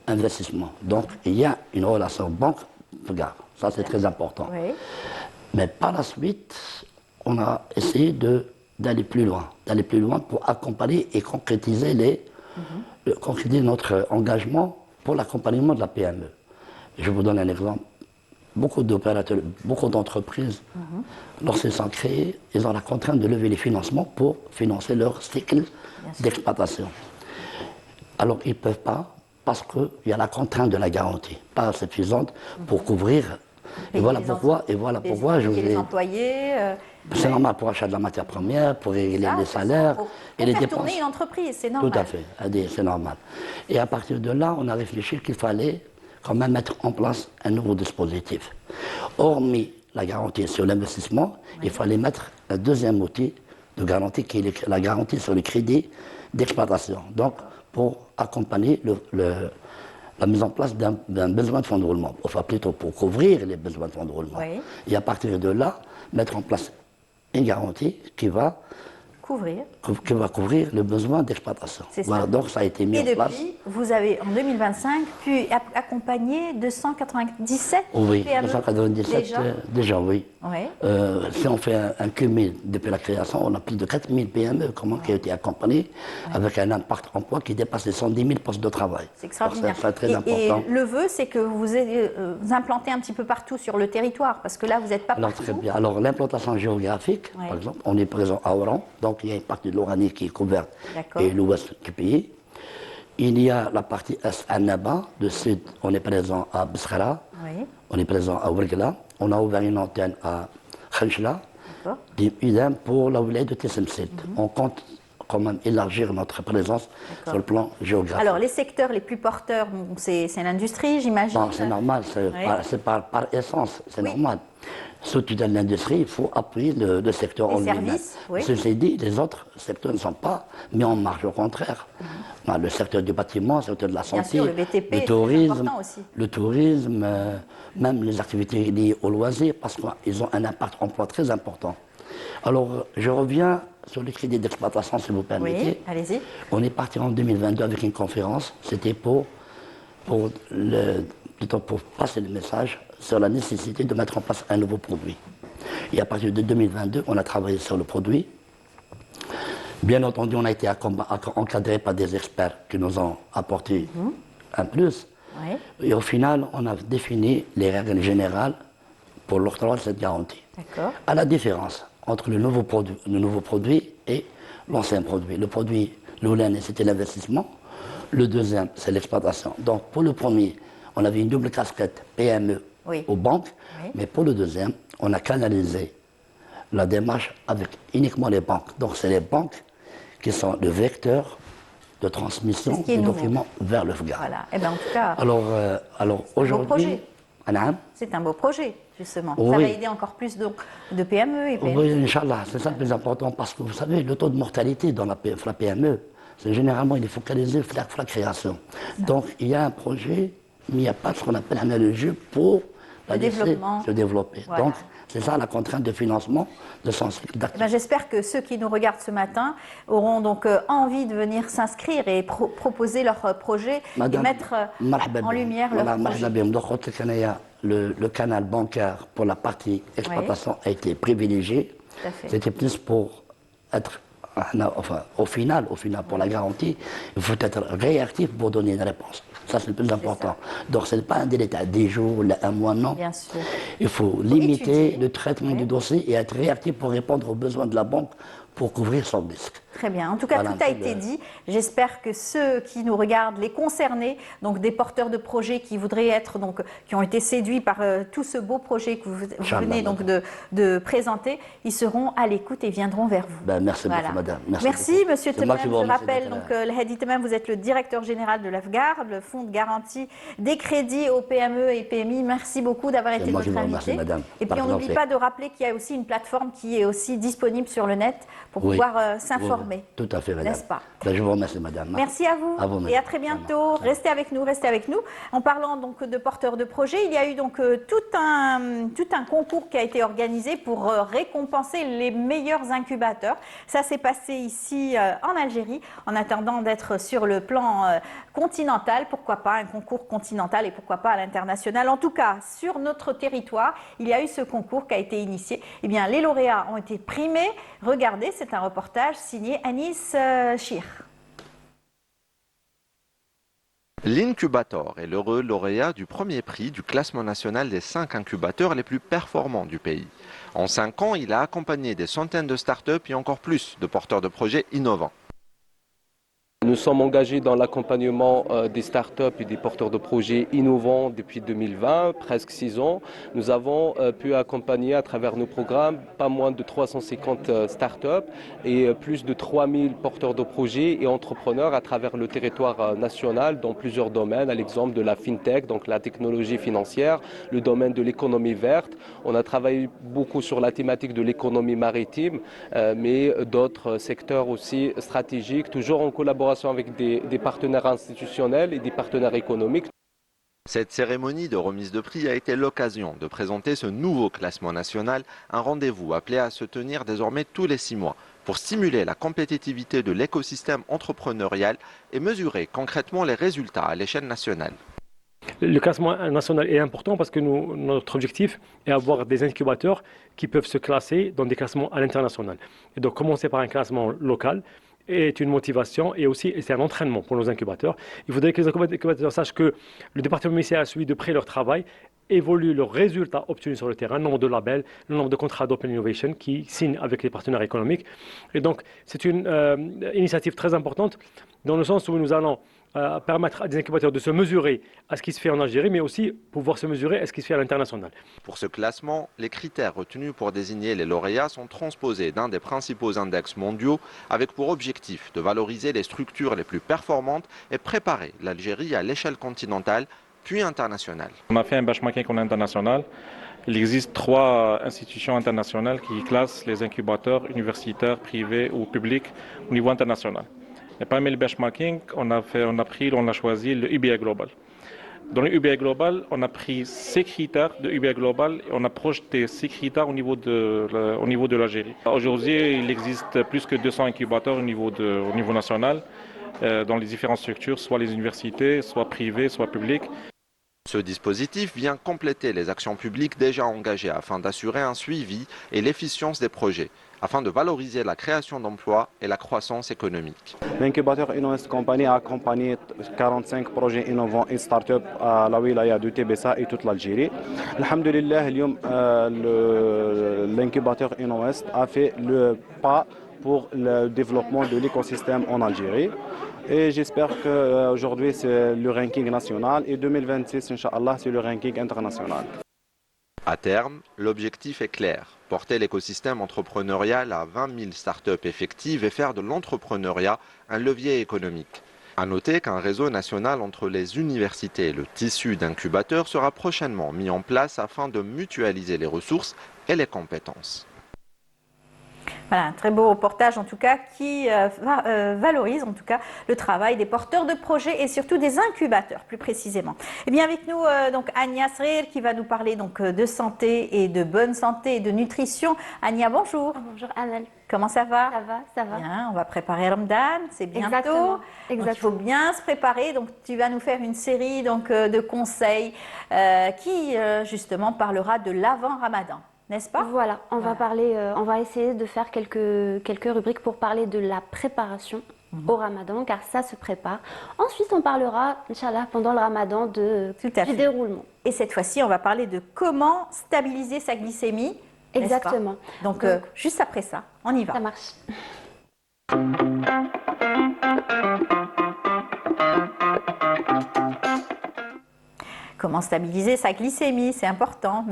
investissement. Donc, il y a une relation banque-regard. Ça, c'est très important. Mais par la suite, on a essayé d'aller plus loin pour accompagner et concrétiser, concrétiser notre engagement pour l'accompagnement de la PME. Je vous donne un exemple. Beaucoup d'opérateurs, beaucoup d'entreprises, lorsqu'ils sont créés, ils ont la contrainte de lever les financements pour financer leur cycle d'exploitation. Alors, ils ne peuvent pas parce qu'il y a la contrainte de la garantie, pas suffisante pour couvrir. Et voilà pourquoi je vous ai... les employés... C'est normal pour acheter de la matière première, pour régler les salaires et les dépenses. Pour faire tourner une entreprise, c'est normal. Tout à fait, c'est normal. Et à partir de là, on a réfléchi qu'il fallait quand même mettre en place un nouveau dispositif. Hormis la garantie sur l'investissement, il fallait mettre un deuxième outil de garantie qui est la garantie sur le crédit d'exploitation. Donc, pour accompagner la mise en place d'un besoin de fonds de roulement, enfin plutôt pour couvrir les besoins de fonds de roulement. Et à partir de là, mettre en place une garantie qui va couvrir le besoin d'exploitation. Voilà, donc ça a été mis en place. Et depuis, vous avez en 2025 pu accompagner 297 PME 297 déjà, oui. Si on fait un cumul depuis la création, on a plus de 4000 PME qui ont été accompagnées avec un impact emploi qui dépasse les 110 000 postes de travail. C'est extraordinaire. C'est très important. Et le vœu, c'est que vous implantez un petit peu partout sur le territoire, parce que là, vous n'êtes pas partout. Très bien. Alors, l'implantation géographique, par exemple, on est présent à Oran, donc il y a une partie de l'Oranie qui est couverte et l'ouest du pays. Il y a la partie est à Naba, de sud, on est présent à Bskhara, on est présent à Ouergla, on a ouvert une antenne à Khanchla, idem pour la wilaya de Tessemset. On compte quand même élargir notre présence sur le plan géographique. Alors, les secteurs les plus porteurs, c'est l'industrie, j'imagine. C'est normal, c'est par essence, c'est normal. Surtout dans l'industrie, il faut appuyer le secteur en lui-même. Ceci dit, les autres secteurs ne sont pas mis en marche, au contraire. Le secteur du bâtiment, le secteur de la santé, le BTP, le tourisme, même les activités liées au loisir, parce qu'ils ont un impact emploi très important. Alors, je reviens sur le crédit d'exploitation, si vous permettez. Oui, allez-y. On est parti en 2022 avec une conférence, c'était pour passer le message sur la nécessité de mettre en place un nouveau produit. Et à partir de 2022, on a travaillé sur le produit. Bien entendu, on a été encadré par des experts qui nous ont apporté un plus. Et au final, on a défini les règles générales pour l'octroi de cette garantie. À la différence entre le nouveau produit et l'ancien produit. Le produit, l'OLN, c'était l'investissement. Le deuxième, c'est l'exploitation. Donc, pour le premier, on avait une double casquette PME aux banques, mais pour le deuxième, on a canalisé la démarche avec uniquement les banques. Donc c'est les banques qui sont le vecteur de transmission des documents vers le FGAR. Voilà. Et ben, en tout cas, alors aujourd'hui, c'est un beau projet, justement. Oui. Ça va aider encore plus de PME et PME. Oui, Inch'Allah, c'est ça le plus important parce que vous savez, le taux de mortalité dans la PME, c'est généralement il est focalisé sur la création. Donc il y a un projet, mais il n'y a pas ce qu'on appelle un LEG pour la laisser se développer. Voilà. Donc c'est ça la contrainte de financement de s'inscrire. Eh ben, j'espère que ceux qui nous regardent ce matin auront donc envie de venir s'inscrire et proposer leur projet et mettre en lumière leur projet. Donc le canal bancaire pour la partie exploitation a été privilégié. C'était plus pour être, enfin, au final, pour la garantie, il faut être réactif pour donner une réponse. Ça, c'est le plus important. Donc, ce n'est pas un délai à 10 jours, un mois, non. Bien sûr. Il faut limiter le traitement du dossier et être réactif pour répondre aux besoins de la banque pour couvrir son risque. Très bien. En tout cas, tout a été dit. J'espère que ceux qui nous regardent, les concernés, donc des porteurs de projets qui voudraient être, donc, qui ont été séduits par tout ce beau projet que vous venez donc de présenter, ils seront à l'écoute et viendront vers vous. Ben, merci beaucoup, madame. Merci, monsieur Temem. Je rappelle, donc, Hadi Temem, vous êtes le directeur général de l'AFGAR, le fonds de garantie des crédits aux PME et PMI. Merci beaucoup d'avoir été notre invité. Madame. Et puis, on n'oublie pas de rappeler qu'il y a aussi une plateforme qui est aussi disponible sur le net pour pouvoir s'informer. Tout à fait, madame. N'est-ce pas? Ben, je vous remercie, madame. Merci à vous, et à très bientôt. Restez avec nous, restez avec nous. En parlant donc de porteurs de projets, il y a eu donc tout un concours qui a été organisé pour récompenser les meilleurs incubateurs. Ça s'est passé ici en Algérie, en attendant d'être sur le plan continental. Pourquoi pas un concours continental et pourquoi pas à l'international. En tout cas, sur notre territoire, il y a eu ce concours qui a été initié. Eh bien, les lauréats ont été primés. Regardez, c'est un reportage signé Anis Chir. L'Incubator est l'heureux lauréat du premier prix du classement national des 5 incubateurs les plus performants du pays. En 5 ans, il a accompagné des centaines de start-up et encore plus de porteurs de projets innovants. Nous sommes engagés dans l'accompagnement des startups et des porteurs de projets innovants depuis 2020, presque 6 ans. Nous avons pu accompagner à travers nos programmes pas moins de 350 startups et plus de 3000 porteurs de projets et entrepreneurs à travers le territoire national dans plusieurs domaines, à l'exemple de la fintech, donc la technologie financière, le domaine de l'économie verte. On a travaillé beaucoup sur la thématique de l'économie maritime, mais d'autres secteurs aussi stratégiques, toujours en collaboration avec des partenaires institutionnels et des partenaires économiques. Cette cérémonie de remise de prix a été l'occasion de présenter ce nouveau classement national, un rendez-vous appelé à se tenir désormais tous les 6 mois pour stimuler la compétitivité de l'écosystème entrepreneurial et mesurer concrètement les résultats à l'échelle nationale. Le classement national est important parce que notre objectif est d'avoir des incubateurs qui peuvent se classer dans des classements à l'international. Et donc commencer par un classement local est une motivation et aussi c'est un entraînement pour nos incubateurs. Il faudrait que les incubateurs sachent que le département ministériel a suivi de près leur travail, évolue leurs résultats obtenus sur le terrain, le nombre de labels, le nombre de contrats d'Open Innovation qui signent avec les partenaires économiques. Et donc c'est une initiative très importante dans le sens où nous allons permettre à des incubateurs de se mesurer à ce qui se fait en Algérie, mais aussi pouvoir se mesurer à ce qui se fait à l'international. Pour ce classement, les critères retenus pour désigner les lauréats sont transposés d'un des principaux index mondiaux avec pour objectif de valoriser les structures les plus performantes et préparer l'Algérie à l'échelle continentale puis internationale. On a fait un benchmarking international. Il existe 3 institutions internationales qui classent les incubateurs universitaires, privés ou publics au niveau international. Et parmi le benchmarking, on a choisi le UBI Global. Dans le UBI Global, on a pris 6 critères de UBI Global et on a projeté 6 critères au niveau de l'Algérie. Aujourd'hui, il existe plus que 200 incubateurs au niveau national dans les différentes structures, soit les universités, soit privées, soit publiques. Ce dispositif vient compléter les actions publiques déjà engagées afin d'assurer un suivi et l'efficience des projets, afin de valoriser la création d'emplois et la croissance économique. L'incubateur Innovest Company a accompagné 45 projets innovants et start-up à la wilaya de Tébessa et toute l'Algérie. Alhamdulillah, l'incubateur Innovest a fait le pas pour le développement de l'écosystème en Algérie. Et j'espère qu'aujourd'hui c'est le ranking national et 2026, Inch'Allah, c'est le ranking international. À terme, l'objectif est clair, porter l'écosystème entrepreneurial à 20 000 startups effectives et faire de l'entrepreneuriat un levier économique. À noter qu'un réseau national entre les universités et le tissu d'incubateurs sera prochainement mis en place afin de mutualiser les ressources et les compétences. Voilà, un très beau reportage en tout cas qui valorise en tout cas le travail des porteurs de projets et surtout des incubateurs plus précisément. Et bien avec nous donc Ania Srir qui va nous parler donc de santé et de bonne santé et de nutrition. Ania, bonjour. Bonjour Amel. Comment ça va? Ça va. Bien, on va préparer Ramadan, c'est bientôt. Exactement. Donc, il faut bien se préparer. Donc tu vas nous faire une série donc de conseils qui justement parlera de l'avant-Ramadan. N'est-ce pas? Voilà, on va parler, on va essayer de faire quelques rubriques pour parler de la préparation au Ramadan, car ça se prépare. Ensuite, on parlera, Inch'Allah, pendant le Ramadan du déroulement. Et cette fois-ci, on va parler de comment stabiliser sa glycémie. Exactement. Donc, juste après ça, on y va. Ça marche. Comment stabiliser sa glycémie, c'est important.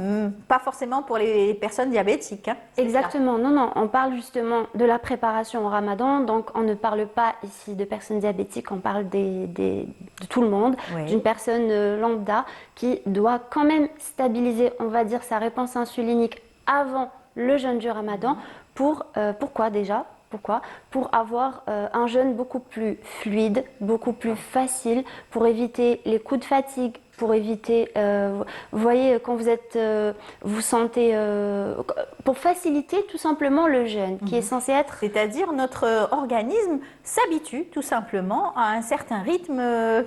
Pas forcément pour les personnes diabétiques. Hein, exactement, non, on parle justement de la préparation au Ramadan, donc on ne parle pas ici de personnes diabétiques, on parle de tout le monde, d'une personne lambda qui doit quand même stabiliser, on va dire, sa réponse insulinique avant le jeûne du Ramadan. Pourquoi déjà ? Pourquoi ? Pour avoir un jeûne beaucoup plus fluide, beaucoup plus facile, pour éviter les coups de fatigue, pour éviter, vous voyez, quand vous sentez, pour faciliter tout simplement le jeûne, qui est censé être... C'est-à-dire notre organisme s'habitue tout simplement à un certain rythme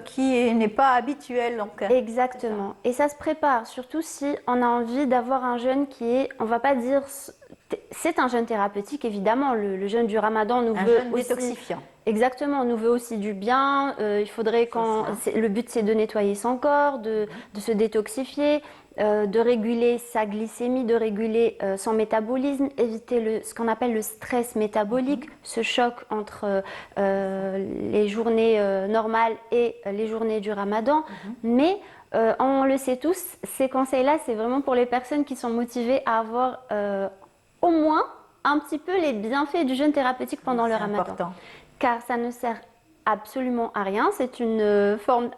qui n'est pas habituel. Donc. Exactement. Et ça se prépare, surtout si on a envie d'avoir un jeûne qui est, on va pas dire... C'est un jeûne thérapeutique, évidemment. Le jeûne du Ramadan nous veut jeûne aussi... détoxifiant. Exactement, on nous veut aussi du bien. Il faudrait le but, c'est de nettoyer son corps, de se détoxifier, de réguler sa glycémie, de réguler son métabolisme, éviter ce qu'on appelle le stress métabolique, ce choc entre les journées normales et les journées du Ramadan. Mais on le sait tous, ces conseils-là, c'est vraiment pour les personnes qui sont motivées à avoir au moins un petit peu les bienfaits du jeûne thérapeutique pendant le Ramadan. Important. Car ça ne sert absolument à rien, c'est une forme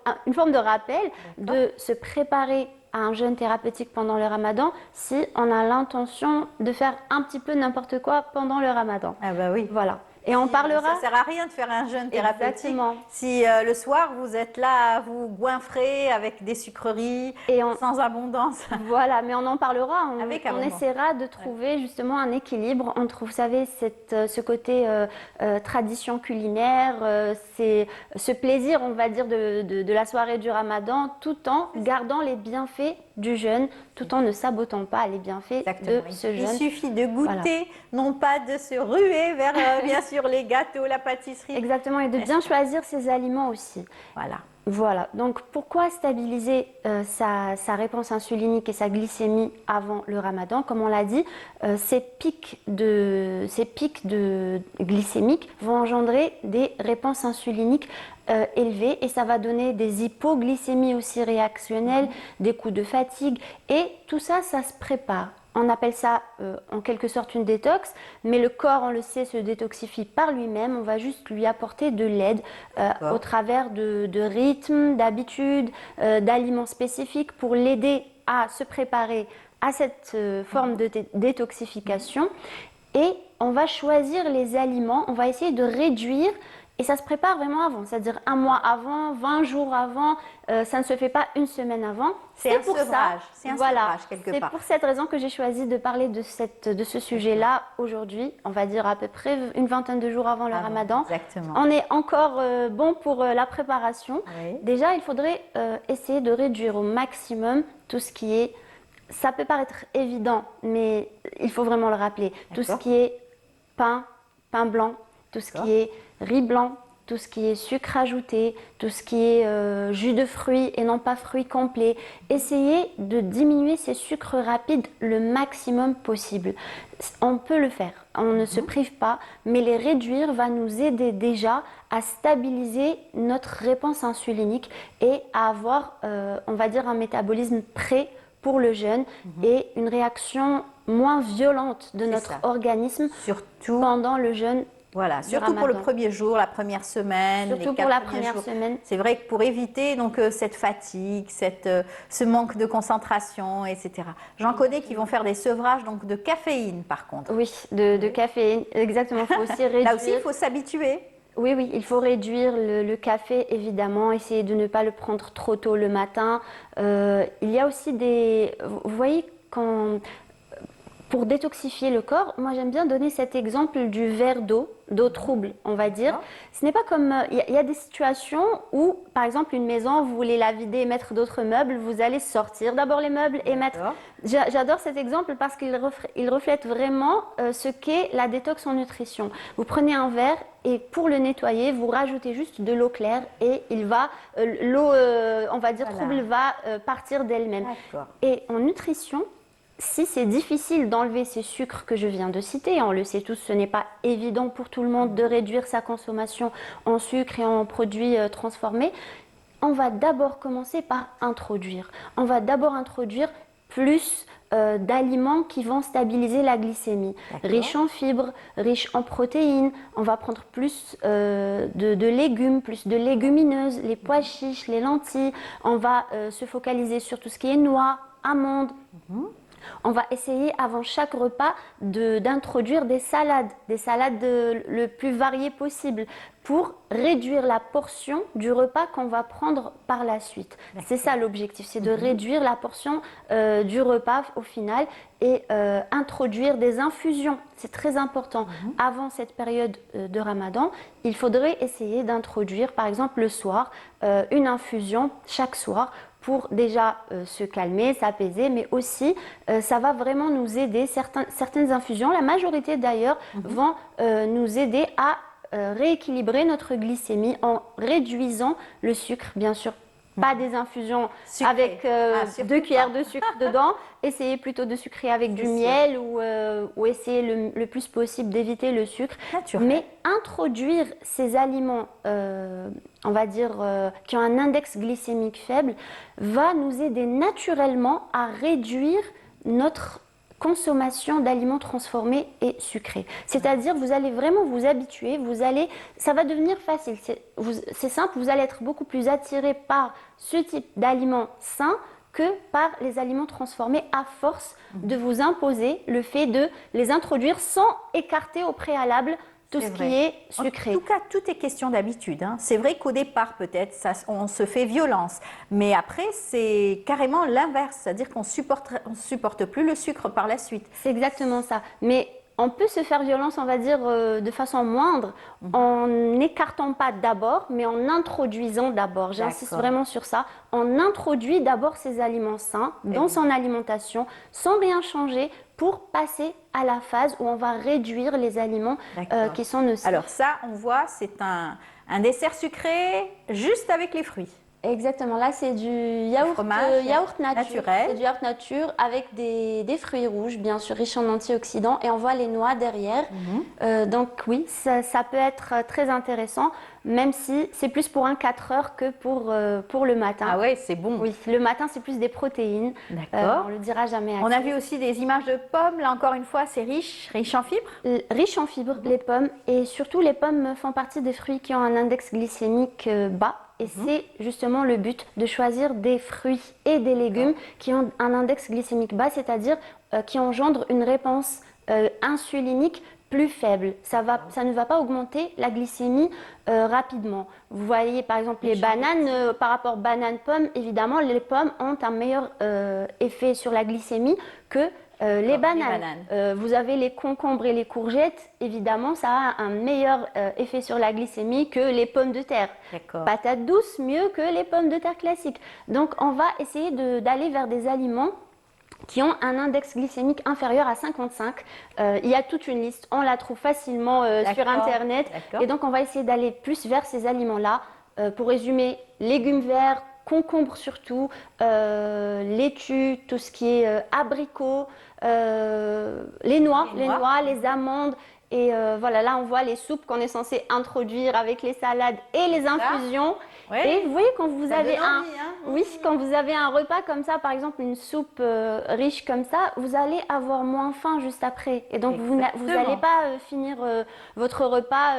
de rappel de se préparer à un jeûne thérapeutique pendant le Ramadan si on a l'intention de faire un petit peu n'importe quoi pendant le Ramadan. Ah bah oui. Voilà. Et on parlera... Ça ne sert à rien de faire un jeûne thérapeutique. Exactement. Si le soir, vous êtes là à vous goinfrer avec des sucreries sans abondance. Voilà, mais on en parlera. On moment. essaiera de trouver justement un équilibre entre, vous savez, ce côté tradition culinaire, ce plaisir, on va dire, de la soirée du Ramadan, tout en gardant les bienfaits du jeûne, tout en ne sabotant pas les bienfaits de ce jeûne. Il suffit de goûter, non pas de se ruer vers, bien sûr, les gâteaux, la pâtisserie. Exactement, et de bien choisir ses aliments aussi. Voilà, donc pourquoi stabiliser sa réponse insulinique et sa glycémie avant le Ramadan? Comme on l'a dit, ces pics glycémiques vont engendrer des réponses insuliniques élevées et ça va donner des hypoglycémies aussi réactionnelles, des coups de fatigue et tout ça, ça se prépare. On appelle ça en quelque sorte une détox, mais le corps, on le sait, se détoxifie par lui-même. On va juste lui apporter de l'aide au travers de rythmes, d'habitudes, d'aliments spécifiques pour l'aider à se préparer à cette forme de détoxification. Et on va choisir les aliments, on va essayer de réduire. Et ça se prépare vraiment avant, c'est-à-dire 1 mois avant, 20 jours avant, ça ne se fait pas une semaine avant. C'est un sevrage, quelque part. C'est pour cette raison que j'ai choisi de parler de ce sujet-là aujourd'hui, on va dire à peu près une vingtaine de jours avant le Ramadan. Exactement. On est encore bon pour la préparation. Oui. Déjà, il faudrait essayer de réduire au maximum tout ce qui est, ça peut paraître évident, mais il faut vraiment le rappeler, tout ce qui est pain blanc, tout ce qui est riz blanc, tout ce qui est sucre ajouté, tout ce qui est jus de fruits et non pas fruits complets. Essayez de diminuer ces sucres rapides le maximum possible. On peut le faire, on ne se prive pas, mais les réduire va nous aider déjà à stabiliser notre réponse insulinique et à avoir, on va dire, un métabolisme prêt pour le jeûne et une réaction moins violente de notre organisme surtout pendant le jeûne. Voilà, surtout pour le premier jour, la première semaine, surtout les 4 pour la premiers première jours. semaine. C'est vrai que pour éviter donc cette fatigue, ce manque de concentration, etc. J'en connais qui vont faire des sevrages donc de caféine par contre. Oui, de caféine, exactement. Il faut aussi réduire. Là aussi, il faut s'habituer. Oui, oui, il faut réduire le café, évidemment, essayer de ne pas le prendre trop tôt le matin. Il y a aussi vous voyez, pour détoxifier le corps, moi j'aime bien donner cet exemple du verre d'eau trouble, on va dire. Ce n'est pas comme... Il y a des situations où, par exemple, une maison, vous voulez la vider et mettre d'autres meubles, vous allez sortir d'abord les meubles et mettre... J'adore cet exemple parce qu'il reflète vraiment ce qu'est la détox en nutrition. Vous prenez un verre et pour le nettoyer, vous rajoutez juste de l'eau claire et l'eau, on va dire, trouble va partir d'elle-même. Et en nutrition, si c'est difficile d'enlever ces sucres que je viens de citer, on le sait tous, ce n'est pas évident pour tout le monde de réduire sa consommation en sucre et en produits transformés, on va d'abord commencer par introduire. On va d'abord introduire plus d'aliments qui vont stabiliser la glycémie. Riche en fibres, riche en protéines, on va prendre plus de légumes, plus de légumineuses, les pois chiches, les lentilles, on va se focaliser sur tout ce qui est noix, amandes. On va essayer avant chaque repas d'introduire des salades le plus variées possible pour réduire la portion du repas qu'on va prendre par la suite. C'est ça l'objectif, c'est de réduire la portion du repas au final et introduire des infusions. C'est très important. Avant cette période de Ramadan, il faudrait essayer d'introduire par exemple le soir une infusion chaque soir pour déjà se calmer, s'apaiser, mais aussi ça va vraiment nous aider, certaines infusions, la majorité d'ailleurs, vont nous aider à rééquilibrer notre glycémie en réduisant le sucre, bien sûr. Pas des infusions avec 2 cuillères de sucre dedans, essayez plutôt de sucrer avec du miel ou essayer le plus possible d'éviter le sucre. Mais introduire ces aliments, on va dire, qui ont un index glycémique faible, va nous aider naturellement à réduire notre consommation d'aliments transformés et sucrés. C'est-à-dire, vous allez vraiment vous habituer, ça va devenir facile. C'est simple, vous allez être beaucoup plus attiré par ce type d'aliments sains que par les aliments transformés à force de vous imposer le fait de les introduire sans écarter au préalable tout ce qui est sucré. En tout cas, tout est question d'habitude. C'est vrai qu'au départ, peut-être, on se fait violence. Mais après, c'est carrément l'inverse. C'est-à-dire qu'on supporte plus le sucre par la suite. C'est exactement ça. Mais on peut se faire violence, on va dire, de façon moindre, en n'écartant pas d'abord, mais en introduisant d'abord. J'insiste vraiment sur ça. On introduit d'abord ces aliments sains dans son alimentation, sans rien changer, pour passer à la phase où on va réduire les aliments qui sont nocifs. Alors ça, on voit, c'est un dessert sucré juste avec les fruits. Exactement, là c'est du yaourt naturel. C'est du yaourt nature avec des fruits rouges, bien sûr, riches en antioxydants, et on voit les noix derrière. Donc oui, ça peut être très intéressant, même si c'est plus pour un 4 heures que pour le matin. Ah ouais, c'est bon. Oui, le matin c'est plus des protéines. D'accord. On le dira jamais assez. On a vu aussi des images de pommes, là encore une fois, c'est riche en fibres. Riche en fibres, les pommes, et surtout les pommes font partie des fruits qui ont un index glycémique bas. Et c'est justement le but de choisir des fruits et des légumes qui ont un index glycémique bas, c'est-à-dire qui engendrent une réponse insulinique plus faible. Ça ne va pas augmenter la glycémie rapidement. Vous voyez par exemple les bananes, par rapport banane-pomme, évidemment les pommes ont un meilleur effet sur la glycémie que les bananes. Vous avez les concombres et les courgettes, évidemment, ça a un meilleur effet sur la glycémie que les pommes de terre. Patates douces, mieux que les pommes de terre classiques. Donc, on va essayer d'aller vers des aliments qui ont un index glycémique inférieur à 55. Il y a toute une liste, on la trouve facilement sur Internet. Et donc, on va essayer d'aller plus vers ces aliments-là. Pour résumer, légumes verts, concombres surtout, laitue, tout ce qui est abricots, les noix, les amandes. Et voilà, là on voit les soupes qu'on est censé introduire avec les salades et les infusions. Et vous voyez quand vous avez Oui, quand vous avez un repas comme ça, par exemple une soupe riche comme ça, vous allez avoir moins faim juste après. Et donc vous n'allez pas finir votre repas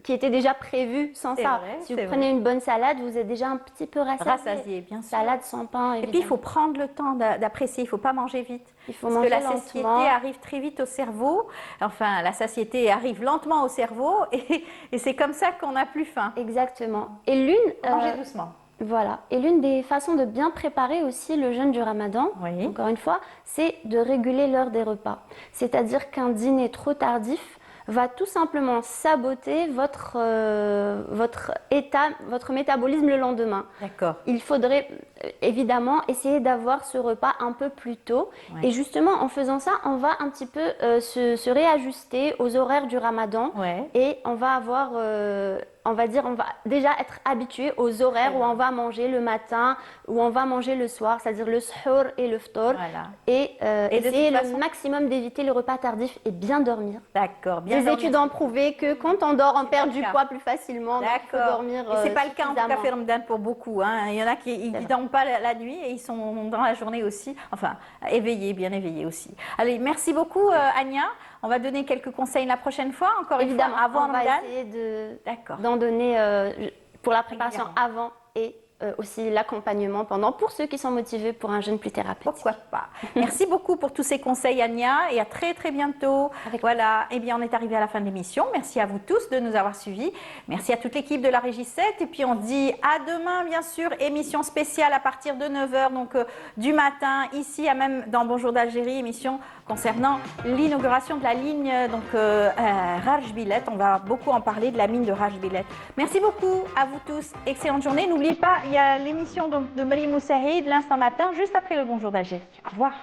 qui était déjà prévu sans ça. Vrai, si vous prenez une bonne salade, vous êtes déjà un petit peu rassasié. Rassasié, bien sûr. Salade sans pain, évidemment. Et puis il faut prendre le temps d'apprécier, il ne faut pas manger vite. Il faut parce manger que la lentement. satiété arrive très vite au cerveau. Enfin, la satiété arrive lentement au cerveau et c'est comme ça qu'on n'a plus faim. Exactement. Et l'une... Manger doucement. Voilà. Et l'une des façons de bien préparer aussi le jeûne du Ramadan, encore une fois, c'est de réguler l'heure des repas. C'est-à-dire qu'un dîner trop tardif va tout simplement saboter votre métabolisme le lendemain. D'accord. Il faudrait évidemment essayer d'avoir ce repas un peu plus tôt. Ouais. Et justement, en faisant ça, on va un petit peu se réajuster aux horaires du Ramadan. Ouais. Et on va avoir... on va déjà être habitué aux horaires où on va manger le matin, où on va manger le soir, c'est-à-dire le suhour et le ftour. Voilà. Et essayer le maximum d'éviter le repas tardif et bien dormir. D'accord. Bien Les études ont prouvé que quand on dort, on perd du poids plus facilement. Donc il faut dormir et c'est pas le cas en tout cas fait Ramadan pour beaucoup. Hein. Il y en a qui ne dorment pas la nuit et ils sont dans la journée aussi. Enfin, éveillés, bien éveillés aussi. Allez, merci beaucoup Ania. On va donner quelques conseils la prochaine fois, encore une fois, avant on va Ramadan. essayer d'en donner pour la préparation avant et aussi l'accompagnement pendant, pour ceux qui sont motivés pour un jeûne plus thérapeutique. Pourquoi pas. Merci beaucoup pour tous ces conseils, Ania, et à très très bientôt. Voilà, eh bien on est arrivé à la fin de l'émission. Merci à vous tous de nous avoir suivis. Merci à toute l'équipe de la Régie 7. Et puis on se dit à demain, bien sûr, émission spéciale à partir de 9h, donc du matin, ici, à même dans Bonjour d'Algérie, émission concernant l'inauguration de la ligne Rajbilet. On va beaucoup en parler de la mine de Rajbilet. Merci beaucoup à vous tous. Excellente journée. N'oubliez pas, il y a l'émission de Marie Moussaïd l'instant matin, juste après le Bonjour d'Algérie. Au revoir.